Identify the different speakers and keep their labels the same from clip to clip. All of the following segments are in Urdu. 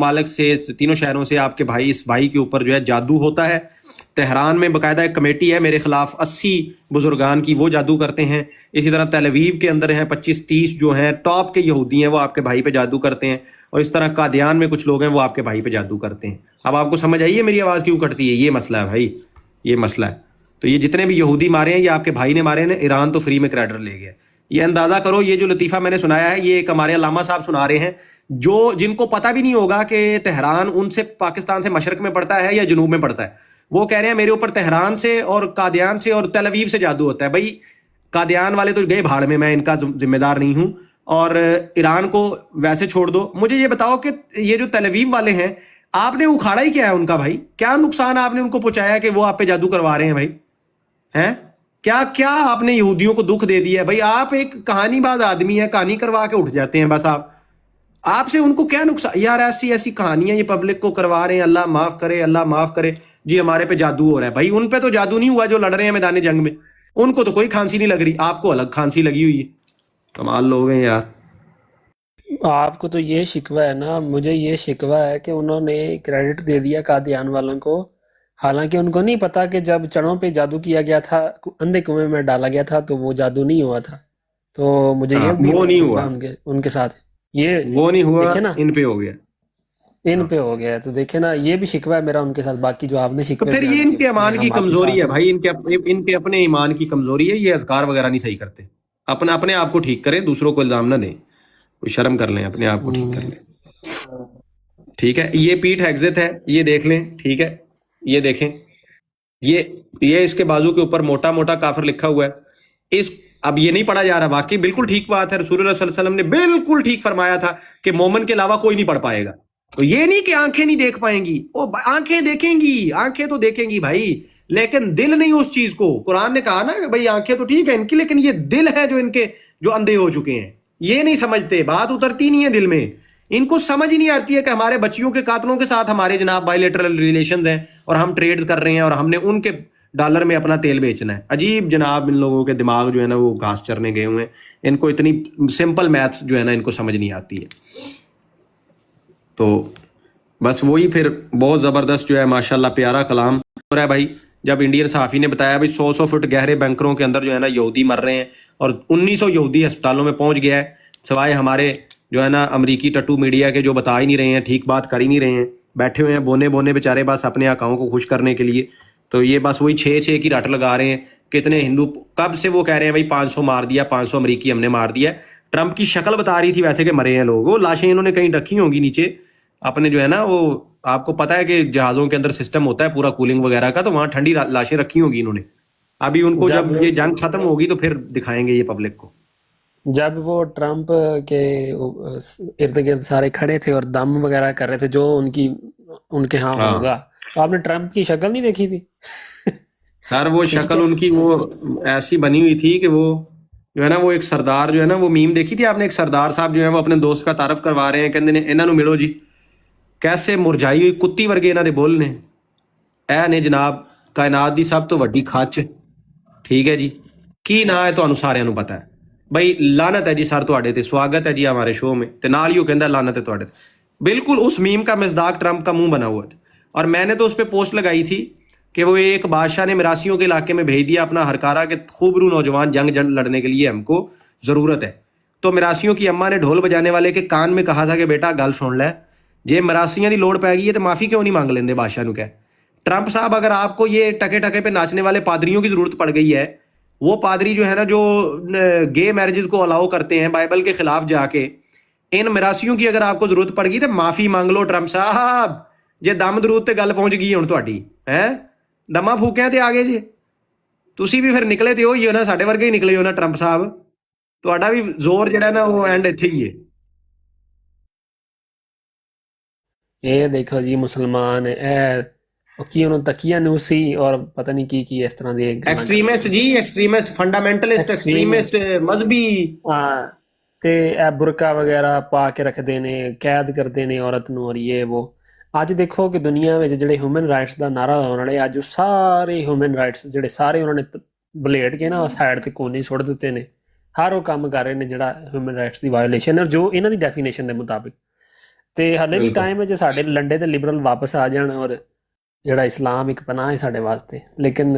Speaker 1: ممالک سے, تینوں شہروں سے آپ کے بھائی, اس بھائی کے اوپر جو ہے جادو ہوتا ہے. تہران میں باقاعدہ ایک کمیٹی ہے میرے خلاف 80 بزرگان کی, وہ جادو کرتے ہیں. اسی طرح تل اویو کے اندر ہیں 25-30 جو ہیں ٹاپ کے یہودی ہیں, وہ آپ کے بھائی پہ جادو کرتے ہیں. اور اس طرح قادیان میں کچھ لوگ ہیں وہ آپ کے بھائی پہ جادو کرتے ہیں. اب آپ کو سمجھ آئیے میری آواز کیوں کٹتی ہے؟ یہ مسئلہ ہے بھائی, یہ مسئلہ ہے. تو یہ جتنے بھی یہودی مارے ہیں یہ آپ کے بھائی نے مارے ہیں. ایران تو فری میں کریڈٹ لے گیا. یہ اندازہ کرو, یہ جو لطیفہ میں نے سنایا ہے یہ ایک ہمارے علامہ صاحب سنا رہے ہیں, جن کو پتہ بھی نہیں ہوگا کہ تہران ان سے پاکستان سے مشرق میں پڑتا ہے یا جنوب میں پڑتا ہے. وہ کہہ رہے ہیں میرے اوپر تہران سے اور قادیان سے اور تل اویو سے جادو ہوتا ہے. بھائی قادیان والے تو گئے بھاڑ میں ان کا ذمہ دار نہیں ہوں, اور ایران کو ویسے چھوڑ دو. مجھے یہ بتاؤ کہ یہ جو تل اویو والے ہیں آپ نے اکھاڑا ہی کیا ہے ان کا بھائی؟ کیا نقصان آپ نے ان کو پہنچایا کہ وہ آپ پہ جادو کروا رہے ہیں بھائی؟ ہیں کیا آپ نے یہودیوں کو دکھ دے دیا ہے بھائی؟ آپ ایک کہانی باز آدمی ہے, کہانی کروا کے اٹھ جاتے ہیں بس. آپ سے ان کو کیا نقصان یار؟ ایسی کہانیاں یہ پبلک کو کروا رہے ہیں. اللہ معاف کرے, اللہ معاف کرے جی, ہمارے پہ جادو ہو رہا ہے. بھائی ان پہ تو جادو نہیں ہوا جو لڑ رہے ہیں میدان جنگ میں, ان کو تو کوئی کھانسی نہیں لگ رہی, آپ کو الگ کھانسی لگی ہوئی ہے. کمال لوگ ہیں یار.
Speaker 2: آپ کو تو یہ شکوہ ہے نا, مجھے یہ شکوہ ہے کہ انہوں نے کریڈٹ دے دیا قادیان والوں کو, حالانکہ ان کو نہیں پتا کہ جب چڑوں پہ جادو کیا گیا تھا, اندھے کنویں میں ڈالا گیا تھا, تو وہ جادو نہیں ہوا تھا. تو مجھے یہ بھی
Speaker 1: وہ نہیں
Speaker 2: شکوہ
Speaker 1: ہوا,
Speaker 2: ان کے ساتھ یہ
Speaker 1: وہ نہیں ہوا,
Speaker 2: دیکھیں نا
Speaker 1: ان پہ ہو گیا,
Speaker 2: ان پہ ہو گیا ہے. تو دیکھیں نا یہ بھی شکوہ ہے میرا ان کے ساتھ. باقی جو آپ نے
Speaker 1: تو
Speaker 2: شکوے
Speaker 1: پھر یہ
Speaker 2: بیان
Speaker 1: ان
Speaker 2: کیے
Speaker 1: کے
Speaker 2: اس میں
Speaker 1: ایمان کی
Speaker 2: ہم آپ کے
Speaker 1: کمزوری
Speaker 2: ساتھ
Speaker 1: ہے
Speaker 2: ہیں.
Speaker 1: بھائی, ان کے اپنے ایمان کی کمزوری ہے. یہ اذکار وغیرہ نہیں صحیح کرتے. اپنے آپ کو ٹھیک کریں, دوسروں کو الزام نہ دیں. کوئی شرم کر لیں, اپنے آپ کو ٹھیک کر لیں. ٹھیک ہے, یہ پیٹ ہیگزت ہے, یہ دیکھ لیں. ٹھیک ہے, یہ دیکھیں, یہ اس کے بازو کے اوپر موٹا موٹا کافر لکھا ہوا ہے. اب یہ نہیں پڑھا جا رہا. واقعی بالکل ٹھیک بات ہے, رسول اللہ صلی اللہ علیہ وسلم نے بالکل ٹھیک فرمایا تھا کہ مومن کے علاوہ کوئی نہیں پڑھ پائے گا. تو یہ نہیں کہ آنکھیں نہیں دیکھ پائیں گی, وہ آنکھیں دیکھیں گی, آنکھیں تو دیکھیں گی بھائی, لیکن دل نہیں اس چیز کو. قرآن نے کہا نا کہ بھائی آنکھیں تو ٹھیک ہے ان کی, لیکن یہ دل ہے جو ان کے جو اندھے ہو چکے ہیں. یہ نہیں سمجھتے, بات اترتی نہیں ہے دل میں. ان کو سمجھ ہی نہیں آتی ہے کہ ہمارے بچیوں کے قاتلوں کے ساتھ ہمارے جناب بائیلیٹرل ریلیشنز ہیں, اور ہم ٹریڈز کر رہے ہیں, اور ہم نے ان کے ڈالر میں اپنا تیل بیچنا ہے. عجیب جناب ان لوگوں کے دماغ جو ہے نا وہ گھاس چرنے گئے ہوئے ہیں. ان کو اتنی سمپل میتھس جو ہے نا ان کو سمجھ نہیں آتی ہے. تو بس وہی پھر بہت زبردست جو ہے ماشاءاللہ پیارا کلام ہو رہا ہے بھائی. جب انڈین صحافی نے بتایا بھائی 100 فٹ گہرے بنکروں کے اندر جو ہے نا یہودی مر رہے ہیں, اور 1900 یہودی ہسپتالوں میں پہنچ گیا ہے, سوائے ہمارے جو ہے نا امریکی ٹٹو میڈیا کے جو بتا ہی نہیں رہے ہیں, ٹھیک بات کر ہی نہیں رہے ہیں, بیٹھے ہوئے ہیں بونے بیچارے بس اپنے آقاؤں کو خوش کرنے کے لیے. تو یہ بس وہی 6 کی رٹ لگا رہے ہیں. کتنے ہندو کب سے وہ کہہ رہے ہیں بھائی 500 مار دیا, 500 امریکی ہم نے مار دیا. ٹرمپ کی شکل بتا رہی تھی ویسے کہ مرے ہیں لوگ, وہ لاشیں انہوں نے کہیں رکھی ہوں گی نیچے اپنے جو ہے نا, وہ آپ کو پتا ہے کہ جہازوں کے اندر سسٹم ہوتا ہے پورا کولنگ وغیرہ کا, تو وہاں ٹھنڈی لاشیں رکھی ہوں گی انہوں نے. ابھی ان کو جب یہ جنگ ختم ہوگی تو پھر دکھائیں گے یہ پبلک کو.
Speaker 2: جب وہ ٹرمپ کے ارد گرد سارے کھڑے تھے اور دم وغیرہ کر رہے تھے جو ان کے ہاں ہوگا, تو آپ نے ٹرمپ کی شکل نہیں دیکھی تھی؟
Speaker 1: سر وہ شکل ان کی وہ ایسی بنی ہوئی تھی کہ وہ جو ہے نا, وہ ایک سردار جو ہے نا, وہ میم دیکھی تھی آپ نے, ایک سردار صاحب جو ہے وہ اپنے دوست کا تعارف کروا رہے ہیں, کہندے نے انہاں نو ملو جی, کیسے مرجائی ہوئی کتی ورگے انہاں دے بول نے. اے نے جناب کائنات دی سب تو وڈی کھچ, ٹھیک ہے جی, کی نا ہے تانوں سارے نو پتا ہے بھائی. لعنت ہے جی سر تواڈے تے, سواگت ہے جی ہمارے شو میں, تے نال ہی وہ کہندا لعنت ہے تواڈے تے. بالکل اس میم کا مصداق ٹرمپ کا منہ بنا ہوا تھا. اور میں نے تو اس پہ پوسٹ لگائی تھی کہ وہ ایک بادشاہ نے مراسیوں کے علاقے میں بھیج دیا اپنا ہرکارہ کہ خوبرو نوجوان جنگ لڑنے کے لیے ہم کو ضرورت ہے. تو مراسیوں کی اماں نے ڈھول بجانے والے کے کان میں کہا تھا کہ بیٹا گل سن لے, جے مراسیاں دی لوڑ پے گئی ہے تو معافی کیوں نہیں مانگ لیندے بادشاہ نو. کہ ٹرمپ صاحب اگر آپ کو یہ ٹکے ٹکے پہ ناچنے والے پادریوں کی ضرورت پڑ گئی ہے, وہ پادری جو ہے نا جو گے میرجز کو الاؤ کرتے ہیں بائبل کے خلاف جا کے, ان مراسیوں کی اگر آپ کو ضرورت پڑ گئی تو معافی مانگ لو ٹرمپ صاحب. جے دم درود تے گل پہنچ گئی ہن تہاڈی ہیں, دما پھوکیاں تے آ گئے جے تسی بھی, پھر نکلے تے ہوئی ہو نا, ساڈے ورگے ہی نکلے ہو نا ٹرمپ صاحب. تہاڈا بھی زور جڑا نا وہ اینڈ ایتھے ہی ہے.
Speaker 2: یہ دیکھو جی مسلمان کی انہوں تکیہ نوسی اور پتہ نہیں کی اس طرح دی
Speaker 1: ایکسٹریمسٹ جی, ایکسٹریمسٹ فنڈامنٹلسٹ, ایکسٹریمسٹ مذہبی,
Speaker 2: تے اے برقع وغیرہ پا کے رکھ دینے, قید کر دینے عورت نو, اور یہ وہ. اج دیکھو کہ دنیا میں جڑے ہیومن رائٹس دا نعرہ لاؤن والے اج سارے ہیومن رائٹس جڑے سارے انہوں نے بلیڈ کے نا سائڈ تے کونے سٹ دیتے نے. ہر وہ کام کر رہے ہیں جڑا ہیومن رائٹس دی وائلیشن ہے, جو انہاں دی ڈیفینیشن دے مطابق. ਤੇ ਹਲੇ ਵੀ
Speaker 1: ਬਿਲਕੁਲ
Speaker 2: ਟਾਈਮ ਹੈ ਜੇ ਸਾਡੇ ਲੰਡੇ ਤੇ ਲਿਬਰਲ ਵਾਪਸ ਆ ਜਾਣ ਔਰ ਜਿਹੜਾ ਇਸਲਾਮ ਇੱਕ ਪਨਾਹ ਹੈ ਸਾਡੇ ਵਾਸਤੇ, ਲੇਕਿਨ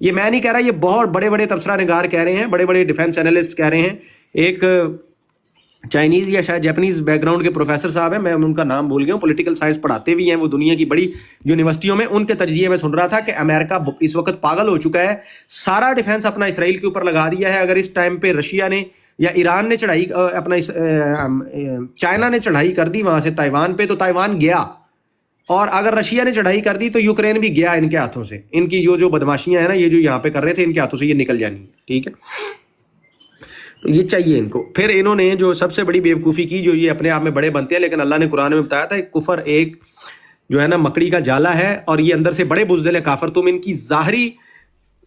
Speaker 1: یہ میں نہیں کہہ رہا, یہ بہت بڑے بڑے تبصرہ نگار کہہ رہے ہیں, بڑے بڑے ڈیفینس اینالسٹ کہہ رہے ہیں. ایک چائنیز یا شاید جاپنیز بیک گراؤنڈ کے پروفیسر صاحب ہیں, میں ان کا نام بھول گیا ہوں, پولیٹیکل سائنس پڑھاتے بھی ہیں وہ دنیا کی بڑی یونیورسٹیوں میں, ان کے تجزیے میں سن رہا تھا کہ امریکہ اس وقت پاگل ہو چکا ہے, سارا ڈیفینس اپنا اسرائیل کے اوپر لگا دیا ہے. اگر اس ٹائم پہ رشیا نے یا ایران نے چڑھائی اپنا چائنا نے چڑھائی کر دی وہاں سے تائیوان پہ, تو تائیوان گیا, اور اگر رشیا نے چڑھائی کر دی تو یوکرین بھی گیا ان کے ہاتھوں سے. ان کی جو بدماشیاں ہیں نا, یہ جو یہاں پہ کر رہے تھے, ان کے ہاتھوں سے یہ نکل جانی ہے. ٹھیک ہے, تو یہ چاہیے ان کو. پھر انہوں نے جو سب سے بڑی بیوقوفی کی, جو یہ اپنے آپ میں بڑے بنتے ہیں لیکن اللہ نے قرآن میں بتایا تھا کفر ایک جو ہے نا مکڑی کا جالا ہے, اور یہ اندر سے بڑے بزدل ہیں کافر. تم ان کی ظاہری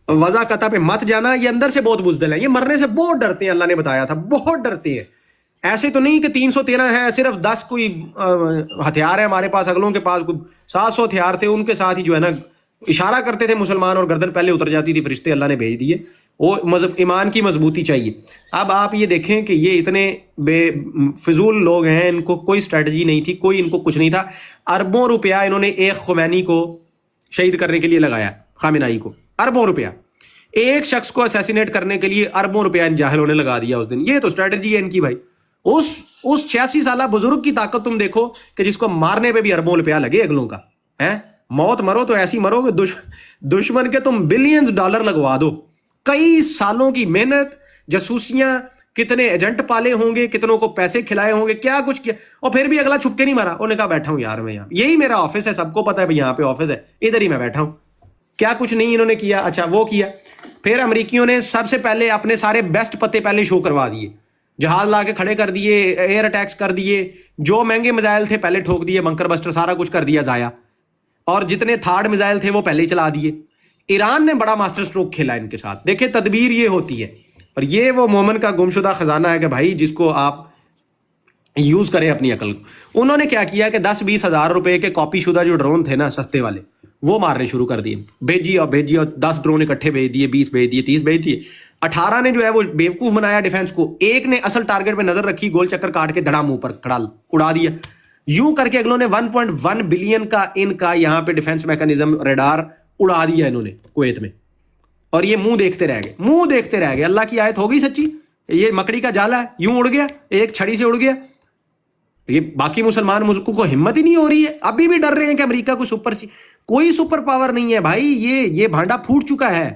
Speaker 1: وضاحت پہ مت جانا, یہ اندر سے بہت بزدل ہیں, یہ مرنے سے بہت ڈرتے ہیں. اللہ نے بتایا تھا بہت ڈرتے ہیں. ایسے تو نہیں کہ 313 ہے, صرف 10 کوئی ہتھیار ہے ہمارے پاس, اگلوں کے پاس کوئی 700 ہتھیار تھے, ان کے ساتھ ہی جو ہے نا اشارہ کرتے تھے مسلمان, اور گردن پہلے اتر جاتی تھی, فرشتے اللہ نے بھیج دیے. وہ ایمان کی مضبوطی چاہیے. اب آپ یہ دیکھیں کہ یہ اتنے بے فضول لوگ ہیں, ان کو کوئی اسٹریٹجی نہیں تھی, کوئی ان کو کچھ نہیں تھا. اربوں روپیہ انہوں نے ایک خمینی کو شہید کرنے کے لیے لگایا, خامنائی کو, اربوں روپیہ ایک شخص کو اسیسینیٹ کرنے کے لیے اربوں روپیہ ان جاہلوں نے لگا دیا اس دن. یہ تو اسٹریٹجی ہے ان کی بھائی. اس 86 سالہ بزرگ کی طاقت تم دیکھو کہ جس کو مارنے پہ بھی اربوں روپیہ لگے اگلوں کا ہے. موت مرو تو ایسی مرو کہ دشمن کے تم بلینز ڈالر لگوا دو. کئی سالوں کی محنت, جاسوسیاں, کتنے ایجنٹ پالے ہوں گے, کتنوں کو پیسے کھلائے ہوں گے, کیا کچھ کیا, اور پھر بھی اگلا چھپ کے نہیں مارا. انہوں نے کہا بیٹھا ہوں یار میں یہاں, یہی میرا آفس ہے, سب کو پتا ہے یہاں پہ آفس ہے, ادھر ہی میں بیٹھا ہوں. کیا کچھ نہیں انہوں نے کیا. اچھا وہ کیا. پھر امریکیوں نے سب سے پہلے اپنے سارے بیسٹ پتے پہلے شو کروا دیے, جہاز لا کے کھڑے کر دیے, ایئر اٹیکس کر دیے, جو مہنگے میزائل تھے پہلے ٹھوک دیے, بنکر بسٹر سارا کچھ کر دیا ضائع, اور جتنے تھارڈ میزائل تھے وہ پہلے ہی چلا دیے. ایران نے بڑا ماسٹر سٹروک کھیلا ان کے ساتھ. دیکھیں تدبیر یہ ہوتی ہے, اور یہ وہ مومن کا گمشدہ خزانہ ہے کہ بھائی جس کو آپ یوز کریں اپنی عقل کو. انہوں نے کیا کیا کہ 10-20 ہزار روپے کے کاپی شدہ جو ڈرون تھے نا سستے والے, وہ مارنے شروع کر دیے. بھیجی اور 10 ڈرون اکٹھے بھیج دیے, 20 بھیج دیے, 30 بھیج دیے. 18 نے جو ہے وہ بیوقوف بنایا ڈیفینس کو, ایک نے اصل ٹارگٹ پہ نظر رکھی, گول چکر کاٹ کے دھڑام اوپر کھڑال اڑا دیا. یوں کر کے اگلوں نے 1.1 بلین کا ان کا یہاں پہ ڈیفینس میکانزم ریڈار اڑا دیا انہوں نے کویت میں, اور یہ منہ دیکھتے رہ گئے. اللہ کی آیت ہوگی سچی, یہ مکڑی کا جالا ہے, یوں اڑ گیا, ایک چھڑی سے اڑ گیا. یہ باقی مسلمان ملکوں کو ہمت ہی نہیں ہو رہی ہے, ابھی بھی ڈر رہے ہیں کہ امریکہ کوئی سپر پاور نہیں ہے بھائی. یہ بھانڈا پھوٹ چکا ہے,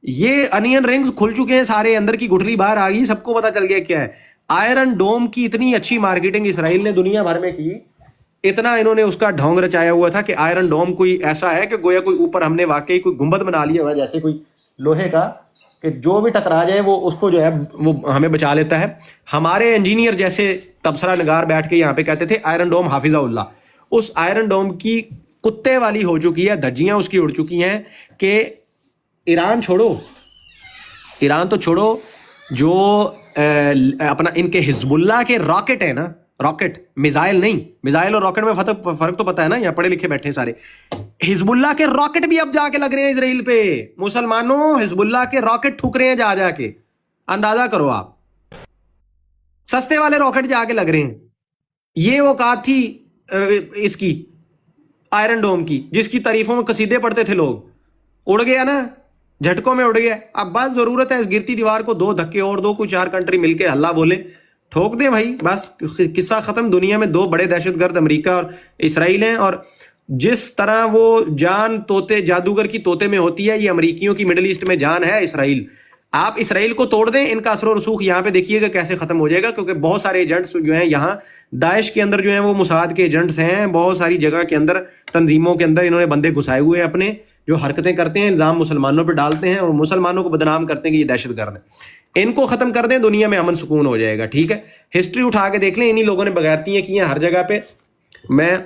Speaker 1: یہ انین رنگز کھل چکے ہیں سارے, اندر کی گٹھلی باہر آ گئی, سب کو پتا چل گیا کیا ہے. آئرن ڈوم کی اتنی اچھی مارکیٹنگ اسرائیل نے دنیا بھر میں کی, اتنا انہوں نے اس کا ڈھونگ رچایا ہوا تھا کہ آئرن ڈوم کوئی ایسا ہے کہ گویا کوئی اوپر ہم نے واقعی کوئی گنبد بنا لیا ہوا ہے جیسے کوئی لوہے کا, کہ جو بھی ٹکرا جائے وہ اس کو جو ہے وہ ہمیں بچا لیتا ہے. ہمارے انجینئر جیسے تبصرہ نگار بیٹھ کے یہاں پہ کہتے تھے آئرن ڈوم حافظہ اللہ, اس آئرن ڈوم کی کتے والی ہو چکی ہے, دھجیاں اس کی اڑ چکی ہیں کہ ایران تو چھوڑو, جو اپنا ان کے حزب اللہ کے راکٹ ہے نا, راکٹ میزائل نہیں, میزائل اور راکٹ میں فرق تو پتا ہے نا, یہاں پڑھے لکھے بیٹھے ہیں سارے. حزب اللہ کے راکٹ بھی اب جا کے لگ رہے ہیں اسرائیل پہ. مسلمانوں حزب اللہ کے راکٹ ٹھوک رہے ہیں جا کے, اندازہ کرو آپ, سستے والے راکٹ جا کے لگ رہے ہیں. یہ اوقات تھی اس کی آئرن ڈوم کی, جس کی تعریفوں میں قصیدے پڑھتے تھے لوگ. اڑ گیا نا, جھٹکوں میں اڑ گیا. اب بس ضرورت ہے اس گرتی دیوار کو 2 دھکے اور دو, کوئی 4 کنٹری مل کے ہلہ بولے, ٹھوک دیں بھائی, بس قصہ ختم. دنیا میں 2 بڑے دہشت گرد امریکہ اور اسرائیل ہیں, اور جس طرح وہ جان طوطے جادوگر کی طوطے میں ہوتی ہے, یہ امریکیوں کی مڈل ایسٹ میں جان ہے اسرائیل. آپ اسرائیل کو توڑ دیں, ان کا اثر و رسوخ یہاں پہ دیکھیے گا کیسے ختم ہو جائے گا, کیونکہ بہت سارے ایجنٹس جو ہیں یہاں داعش کے اندر جو ہیں وہ موساد کے ایجنٹس ہیں, بہت ساری جگہ کے اندر تنظیموں کے اندر انہوں نے بندے گھسائے ہوئے ہیں اپنے, جو حرکتیں کرتے ہیں, الزام مسلمانوں پہ ڈالتے ہیں اور مسلمانوں کو بدنام کرتے ہیں کہ یہ دہشت گرد ہیں. ان کو ختم کر دیں, دنیا میں امن سکون ہو جائے گا. ٹھیک ہے, ہسٹری اٹھا کے دیکھ لیں, انہی لوگوں نے بغیرتیاں کی ہیں ہر جگہ پہ. میں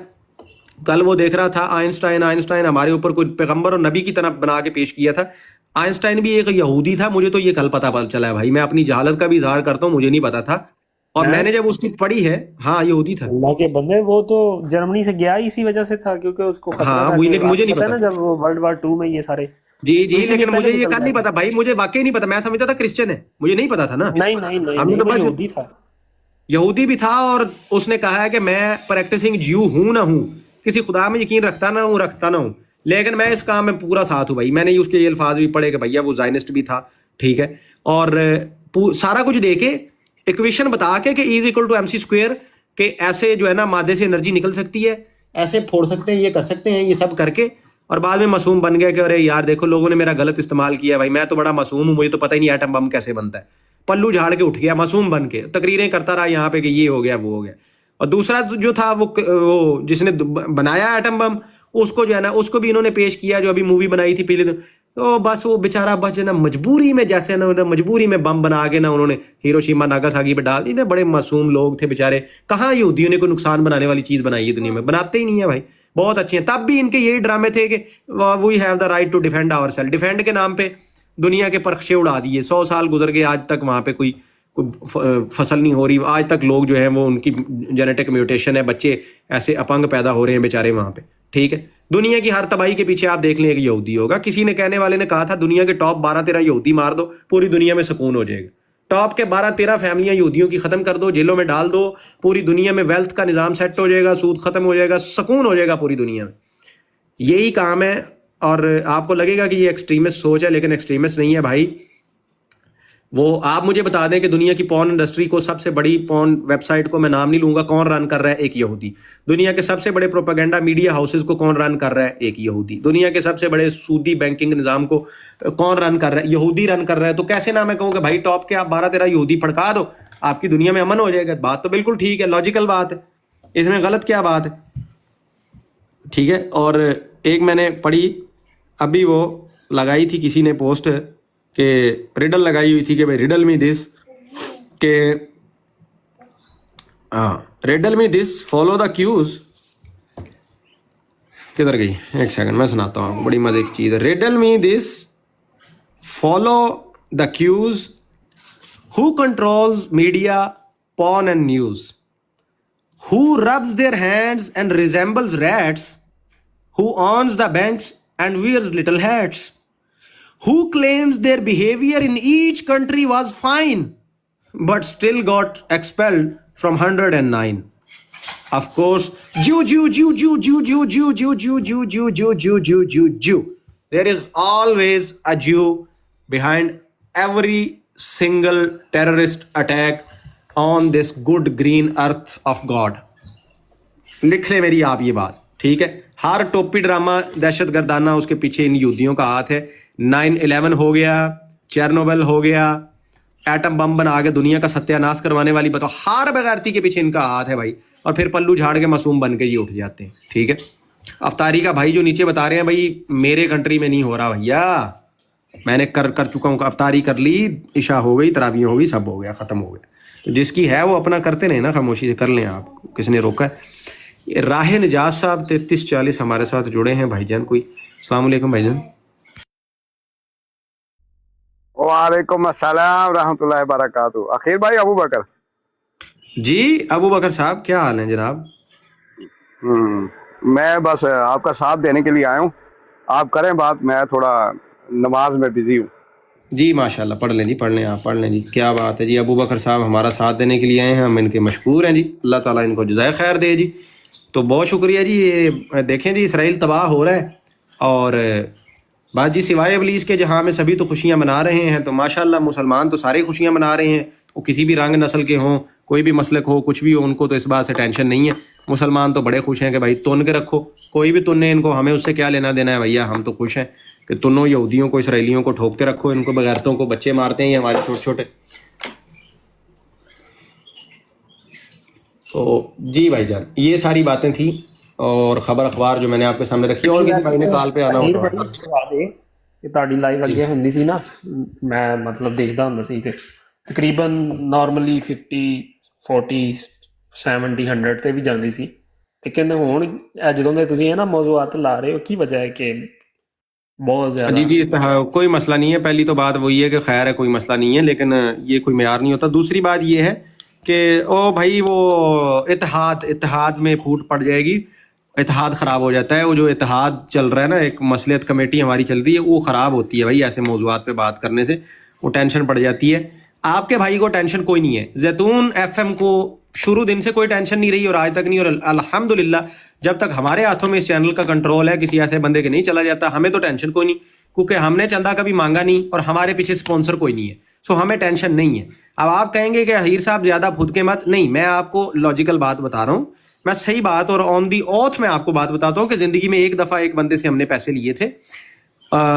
Speaker 1: کل وہ دیکھ رہا تھا, آئنسٹائن ہمارے اوپر کوئی پیغمبر اور نبی کی طرح بنا کے پیش کیا تھا. آئنسٹائن بھی ایک یہودی تھا, مجھے تو یہ کل پتہ چلا ہے بھائی, میں اپنی جہالت کا بھی اظہار کرتا ہوں, مجھے نہیں پتا تھا, اور میں نے جب اس کی پڑھی ہے, ہاں یہودی تھا.
Speaker 2: اللہ کے بندے, وہ تو جرمنی سے گیا اسی وجہ سے تھا کیونکہ اس کو خطرہ
Speaker 1: ہاں
Speaker 2: تھا,
Speaker 1: وہی, لیکن مجھے نہیں پتا
Speaker 2: نا جب وہ ورلڈ وار 2 میں یہ سارے.
Speaker 1: جی لیکن مجھے یہ کل نہیں پتا بھائی, مجھے واقعی نہیں پتا, میں سمجھتا تھا کرسچن ہے, مجھے نہیں پتا تھا نا.
Speaker 2: نہیں یہودی تھا,
Speaker 1: یہودی بھی تھا, اور اس نے کہا ہے کہ میں پریکٹسنگ جیو ہوں نہ ہوں, کسی خدا میں یقین رکھتا نہ ہوں, لیکن میں اس کام میں پورا ساتھ ہوں بھائی. میں نے اس کے یہ الفاظ بھی پڑھے کہ بھیا وہ زائنسٹ بھی تھا, ٹھیک ہے, اور سارا کچھ دے کے ایکویشن بتا کے کہ is equal to M C square, کہ ایسے جو ہے نا مادے سے انرجی نکل سکتی ہے, ایسے پھوڑ سکتے ہیں, یہ کر سکتے ہیں, یہ سب کر کے, اور بعد میں معصوم بن گیا کہ ارے یار دیکھو لوگوں نے میرا غلط استعمال کیا بھائی, میں تو بڑا معصوم ہوں, مجھے تو پتہ ہی نہیں ایٹم بم کیسے بنتا ہے. پلو جھاڑ کے اٹھ گیا معصوم بن کے, تقریریں کرتا رہا یہاں پہ کہ یہ ہو گیا وہ ہو گیا. اور دوسرا جو تھا وہ جس نے بنایا ایٹم بم, اس کو جو ہے نا اس کو بھی انہوں نے پیش کیا, جو ابھی مووی بنائی تھی پہلے دن, تو بس وہ بیچارہ بس جو ہے نا مجبوری میں, جیسے نا مجبوری میں بم بنا کے نا انہوں نے ہیروشیما ناگاساکی پہ ڈال دی. بڑے معصوم لوگ تھے بیچارے, کہاں یہودیوں نے کوئی نقصان بنانے والی چیز بنائی ہے دنیا میں, بناتے ہی نہیں ہے بھائی, بہت اچھے ہیں. تب بھی ان کے یہی ڈرامے تھے کہ we have the right to defend our self, defend کے نام پہ دنیا کے پرخشے اڑا دیے. 100 سال گزر گئے, آج تک وہاں پہ کوئی فصل نہیں ہو رہی, آج تک لوگ جو ہیں وہ ان کی جینیٹک میوٹیشن ہے, بچے ایسے اپنگ پیدا ہو رہے ہیں بیچارے وہاں پہ, ٹھیک ہے. دنیا کی ہر تباہی کے پیچھے آپ دیکھ لیں کہ یہودی ہوگا. کسی نے کہنے والے نے کہا تھا دنیا کے ٹاپ 12-13 یہودی مار دو, پوری دنیا میں سکون ہو جائے گا. ٹاپ کے 12-13 فیملیاں یہودیوں کی ختم کر دو, جیلوں میں ڈال دو, پوری دنیا میں ویلتھ کا نظام سیٹ ہو جائے گا, سود ختم ہو جائے گا, سکون ہو جائے گا پوری دنیا میں. یہی کام ہے. اور آپ کو لگے گا کہ یہ ایکسٹریمسٹ سوچ ہے, لیکن ایکسٹریمسٹ نہیں ہے بھائی. وہ آپ مجھے بتا دیں کہ دنیا کی پورن انڈسٹری کو, سب سے بڑی پورن ویب سائٹ کو میں نام نہیں لوں گا, کون رن کر رہا ہے؟ ایک یہودی. دنیا کے سب سے بڑے پروپیگنڈا میڈیا ہاؤسز کو کون رن کر رہا ہے؟ ایک یہودی. دنیا کے سب سے بڑے سودی بینکنگ نظام کو کون رن کر رہا ہے؟ یہودی رن کر رہا ہے. تو کیسے نہ میں کہوں کہ بھائی ٹاپ کے آپ 12-13 یہودی پھڑکا دو, آپ کی دنیا میں امن ہو جائے گا. بات تو بالکل ٹھیک ہے, لاجیکل بات ہے, اس میں غلط کیا بات ہے, ٹھیک ہے. اور ایک میں نے پڑھی ابھی, وہ لگائی تھی کسی نے پوسٹ, کہ ریڈل لگائی ہوئی تھی کہ بھائی ریڈل می دس, کہ riddle me this follow the clues. کدھر گئی؟ ایک سیکنڈ میں سناتا ہوں, بڑی مزے کی چیز ہے. Riddle me this follow the clues, who controls media, porn and news, who rubs their hands and resembles rats, who owns the banks and wears little hats, who claims their behavior in each country was fine but still got expelled from 109. Of course, Jew. There is always a Jew behind every single terrorist attack on this good green earth of God. لکھ لیں میری آپ یہ بات, ٹھیک ہے. ہر ٹوپی ڈرامہ دہشت گردانہ اس کے پیچھے ان یہودیوں کا ہاتھ ہے. 9/11 ہو گیا, چیرنوبل ہو گیا, ایٹم بم بنا کے دنیا کا ستیہ ناش کروانے والی بتاؤ, ہر بغیرتی کے پیچھے ان کا ہاتھ ہے بھائی. اور پھر پلو جھاڑ کے معصوم بن کے یہ اٹھ جاتے ہیں, ٹھیک ہے. افطاری کا بھائی جو نیچے بتا رہے ہیں بھائی میرے کنٹری میں نہیں ہو رہا بھیا, میں نے کر چکا ہوں, افطاری کر لی, عشاء ہو گئی, تراویح ہو گئی, سب ہو گیا, ختم ہو گیا. جس کی ہے وہ اپنا کرتے رہے نا, خاموشی سے کر لیں, آپ کس نے روکا ہے. راہ نجات صاحب 3340 ہمارے ساتھ جڑے ہیں بھائی جان. کوئی السلام علیکم بھائی جان.
Speaker 3: وعلیکم السلام رحمۃ اللہ وبرکاتہ. اخیر بھائی ابو بکر.
Speaker 1: جی ابو بکر صاحب کیا حال ہے جناب؟
Speaker 3: میں بس آپ کا ساتھ دینے کے لیے آیا ہوں, آپ کریں بات, میں تھوڑا نماز میں بزی ہوں.
Speaker 1: جی ماشاء اللہ, پڑھ لیں جی, پڑھ لیں, آپ پڑھ لیں جی. کیا بات ہے جی, ابو بکر صاحب ہمارا ساتھ دینے کے لیے آئے ہیں, ہم ان کے مشکور ہیں جی, اللہ تعالیٰ ان کو جزائے خیر دے جی. تو بہت شکریہ جی. یہ دیکھیں جی اسرائیل تباہ ہو رہا ہے, اور بات جی سوائے ابلیس کے جہاں میں سبھی تو خوشیاں منا رہے ہیں. تو ماشاء اللہ مسلمان تو سارے خوشیاں منا رہے ہیں, وہ کسی بھی رنگ نسل کے ہوں, کوئی بھی مسلک ہو, کچھ بھی ہو, ان کو تو اس بات سے ٹینشن نہیں ہے. مسلمان تو بڑے خوش ہیں کہ بھائی تن کے رکھو, کوئی بھی تن ہے ان کو, ہمیں اس سے کیا لینا دینا ہے بھیا. ہم تو خوش ہیں کہ تنوں یہودیوں کو, اسرائیلیوں کو ٹھوک کے رکھو, ان کو بغیرتوں کو بچے مارتے ہیں ہمارے چھوٹے چھوٹے. تو جی بھائی جان یہ ساری باتیں تھیں, اور خبر اخبار جو میں نے آپ کے سامنے رکھی. اور کسی بھائی نے کال پہ آنا ہوتا ہے
Speaker 2: کہ ਤੁਹਾਡੀ ਲਾਈਵ ਅੱਗੇ ਹੁੰਦੀ ਸੀ ਨਾ, ਮੈਂ ਮਤਲਬ ਦੇਖਦਾ ਹੁੰਦਾ ਸੀ, ਤੇ ਤਕਰੀਬਨ ਨਾਰਮਲੀ 50 40 70 100 ਤੇ ਵੀ ਜਾਂਦੀ ਸੀ. ਲੇਕਿਨ ਹੁਣ ਜਦੋਂ ਦੇ ਤੁਸੀਂ ਇਹ ਨਾ ਮੌਜੂਆਤ ਲਾ ਰਹੇ ਹੋ, ਕੀ ਵਜ੍ਹਾ ہے کہ بہت زیادہ؟
Speaker 1: جی کوئی مسئلہ نہیں ہے. پہلی تو بات وہی ہے کہ خیر ہے, کوئی مسئلہ نہیں ہے, لیکن یہ کوئی معیار نہیں ہوتا. دوسری بات یہ ہے کہ او بھائی وہ اتحاد میں پھوٹ پڑ جائے گی, اتحاد خراب ہو جاتا ہے. وہ جو اتحاد چل رہا ہے نا, ایک مصلحت کمیٹی ہماری چل رہی ہے, وہ خراب ہوتی ہے بھائی. ایسے موضوعات پہ بات کرنے سے وہ ٹینشن پڑ جاتی ہے. آپ کے بھائی کو ٹینشن کوئی نہیں ہے. زیتون FM کو شروع دن سے کوئی ٹینشن نہیں رہی, اور آج تک نہیں, اور الحمدللہ جب تک ہمارے ہاتھوں میں اس چینل کا کنٹرول ہے کسی ایسے بندے کے نہیں چلا جاتا ہمیں تو ٹینشن کوئی نہیں, کیونکہ ہم نے چندہ کبھی مانگا نہیں اور ہمارے پیچھے سپانسر کوئی نہیں ہے, سو ہمیں ٹینشن نہیں ہے. اب آپ کہیں گے کہ حیر صاحب زیادہ پھود کے مت, نہیں, میں آپ کو لاجیکل بات بتا رہا ہوں, میں صحیح بات اور آن دی اوتھ میں آپ کو بات بتاتا ہوں کہ زندگی میں ایک دفعہ ایک بندے سے ہم نے پیسے لیے تھے,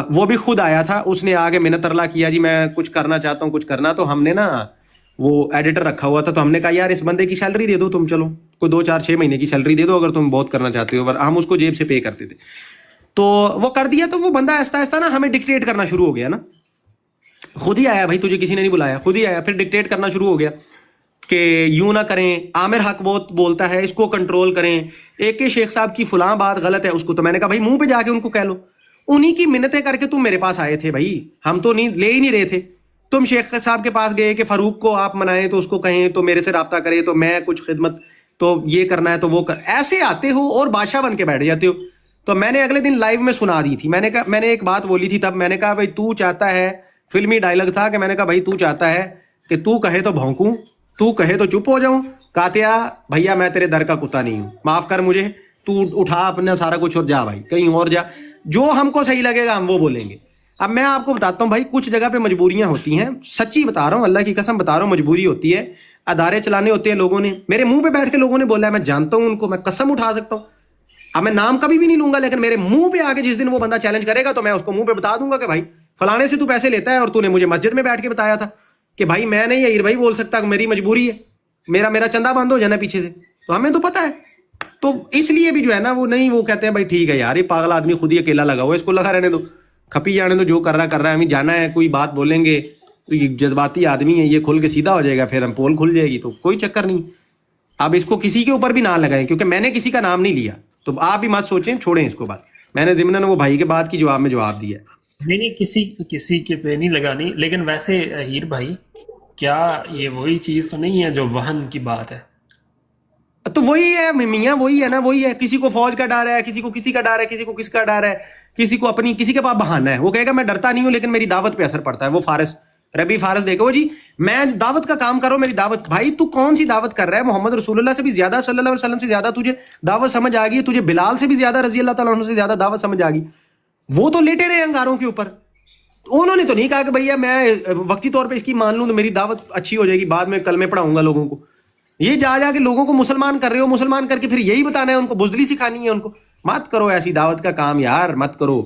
Speaker 1: وہ بھی خود آیا تھا, اس نے آگے منت ارلا کیا جی میں کچھ کرنا چاہتا ہوں کچھ کرنا, تو ہم نے نا وہ ایڈیٹر رکھا ہوا تھا, تو ہم نے کہا یار اس بندے کی سیلری دے دو تم, چلو کوئی 2-4-6 مہینے کی سیلری دے دو اگر تم بہت کرنا چاہتے ہو, ہم اس کو جیب سے پے کرتے تھے. تو وہ کر دیا, تو وہ بندہ آہستہ آہستہ نا ہمیں ڈکٹیٹ کرنا شروع ہو گیا نا, خود ہی آیا بھائی, تجھے کسی نے نہیں بلایا, خود ہی آیا, پھر ڈکٹیٹ کرنا شروع ہو گیا کہ یوں نہ کریں, عامر حق بہت بولتا ہے اس کو کنٹرول کریں, ایک شیخ صاحب کی فلاں بات غلط ہے اس کو, تو میں نے کہا بھائی منہ پہ جا کے ان کو کہہ لو, انہی کی منتیں کر کے تم میرے پاس آئے تھے بھائی, ہم تو نہیں لے ہی نہیں رہے تھے, تم شیخ صاحب کے پاس گئے کہ فاروق کو آپ منائیں تو اس کو کہیں تو میرے سے رابطہ کرے تو میں کچھ خدمت تو یہ کرنا ہے تو وہ ایسے آتے ہو اور بادشاہ بن کے بیٹھ جاتے ہو. تو میں نے اگلے دن لائیو میں سنا دی تھی, میں نے ایک بات بولی تھی تب, میں نے کہا بھائی تو چاہتا ہے, فلمی ڈائلاگ تھا کہ میں نے کہا بھائی تو چاہتا ہے کہ تو کہے تو بھونکوں, تو کہے تو چپ ہو جاؤں, کاتیا بھیا میں تیرے در کا کتا نہیں ہوں, معاف کر مجھے, تو اٹھا اپنا سارا کچھ اور جا بھائی کہیں اور جا, جو ہم کو صحیح لگے گا ہم وہ بولیں گے. اب میں آپ کو بتاتا ہوں بھائی کچھ جگہ پہ مجبوریاں ہوتی ہیں, سچی بتا رہا ہوں, اللہ کی قسم بتا رہا ہوں, مجبوری ہوتی ہے, ادارے چلانے ہوتے ہیں لوگوں نے, میرے منہ پہ بیٹھ کے لوگوں نے بولا ہے, میں جانتا ہوں ان کو, میں قسم اٹھا سکتا ہوں, اب میں نام کبھی بھی نہیں لوں گا, لیکن میرے منہ پہ آ کے جس دن وہ بندہ چیلنج کرے گا تو میں اس کو منہ پہ بتا دوں گا کہ بھائی فلانے سے تو پیسے لیتا ہے اور تو نے مجھے مسجد میں بیٹھ کے بتایا تھا کہ بھائی میں نہیں حیر بھائی بول سکتا, میری مجبوری ہے, میرا چندہ بند ہو جانا پیچھے سے, تو ہمیں تو پتہ ہے. تو اس لیے بھی جو ہے نا وہ نہیں, وہ کہتے ہیں بھائی ٹھیک ہے یار یہ پاگل آدمی خود ہی اکیلا لگا ہوا ہے, اس کو لگا رہنے دو, کھپی جانے دو, جو کر رہا ہے, ہمیں جانا ہے, کوئی بات بولیں گے تو یہ جذباتی آدمی ہے, یہ کھل کے سیدھا ہو جائے گا, پھر ہم پول کھل جائے گی, تو کوئی چکر نہیں. اب اس کو کسی کے اوپر بھی نہ لگائیں, کیونکہ میں نے کسی کا نام نہیں لیا, تو آپ بھی مت سوچیں, چھوڑیں اس کو, بس میں نے ضمن وہ بھائی کے بات کی جواب میں جواب دیا.
Speaker 2: نہیں کسی کے پہ نہیں لگانی, لیکن ویسے حیر بھائی کیا یہ وہی چیز تو نہیں ہے جو وہن کی بات ہے؟
Speaker 1: تو وہی ہے میاں, وہی ہے نا, وہی ہے, کسی کو فوج کا ڈر ہے, کسی کو کسی کا ڈر ہے, کسی کو کس کا ڈر ہے, کسی کو اپنی, کسی کے پاس بہانہ ہے, وہ کہے گا میں ڈرتا نہیں ہوں لیکن میری دعوت پہ اثر پڑتا ہے. وہ فارس ربی فارس دیکھو جی, میں دعوت کا کام کرو, میری دعوت, بھائی تو کون سی دعوت کر رہا ہے, محمد رسول اللہ سے بھی زیادہ صلی اللہ علیہ وسلم سے زیادہ تجھے دعوت سمجھ آ گئی, تجھے بلال سے بھی زیادہ رضی اللہ تعالیٰ عنہ سے زیادہ دعوت سمجھ آ گئی. وہ تو لیٹے رہے انگاروں کے اوپر, انہوں نے تو نہیں کہا کہ بھیا میں وقتی طور پہ اس کی مان لوں تو میری دعوت اچھی ہو جائے گی, بعد میں کلمے پڑھاؤں گا لوگوں کو. یہ جا کے لوگوں کو مسلمان کر رہے ہو, مسلمان کر کے پھر یہی بتانا ہے ان کو, بزدلی سکھانی ہے ان کو. مت کرو ایسی دعوت کا کام یار, مت کرو.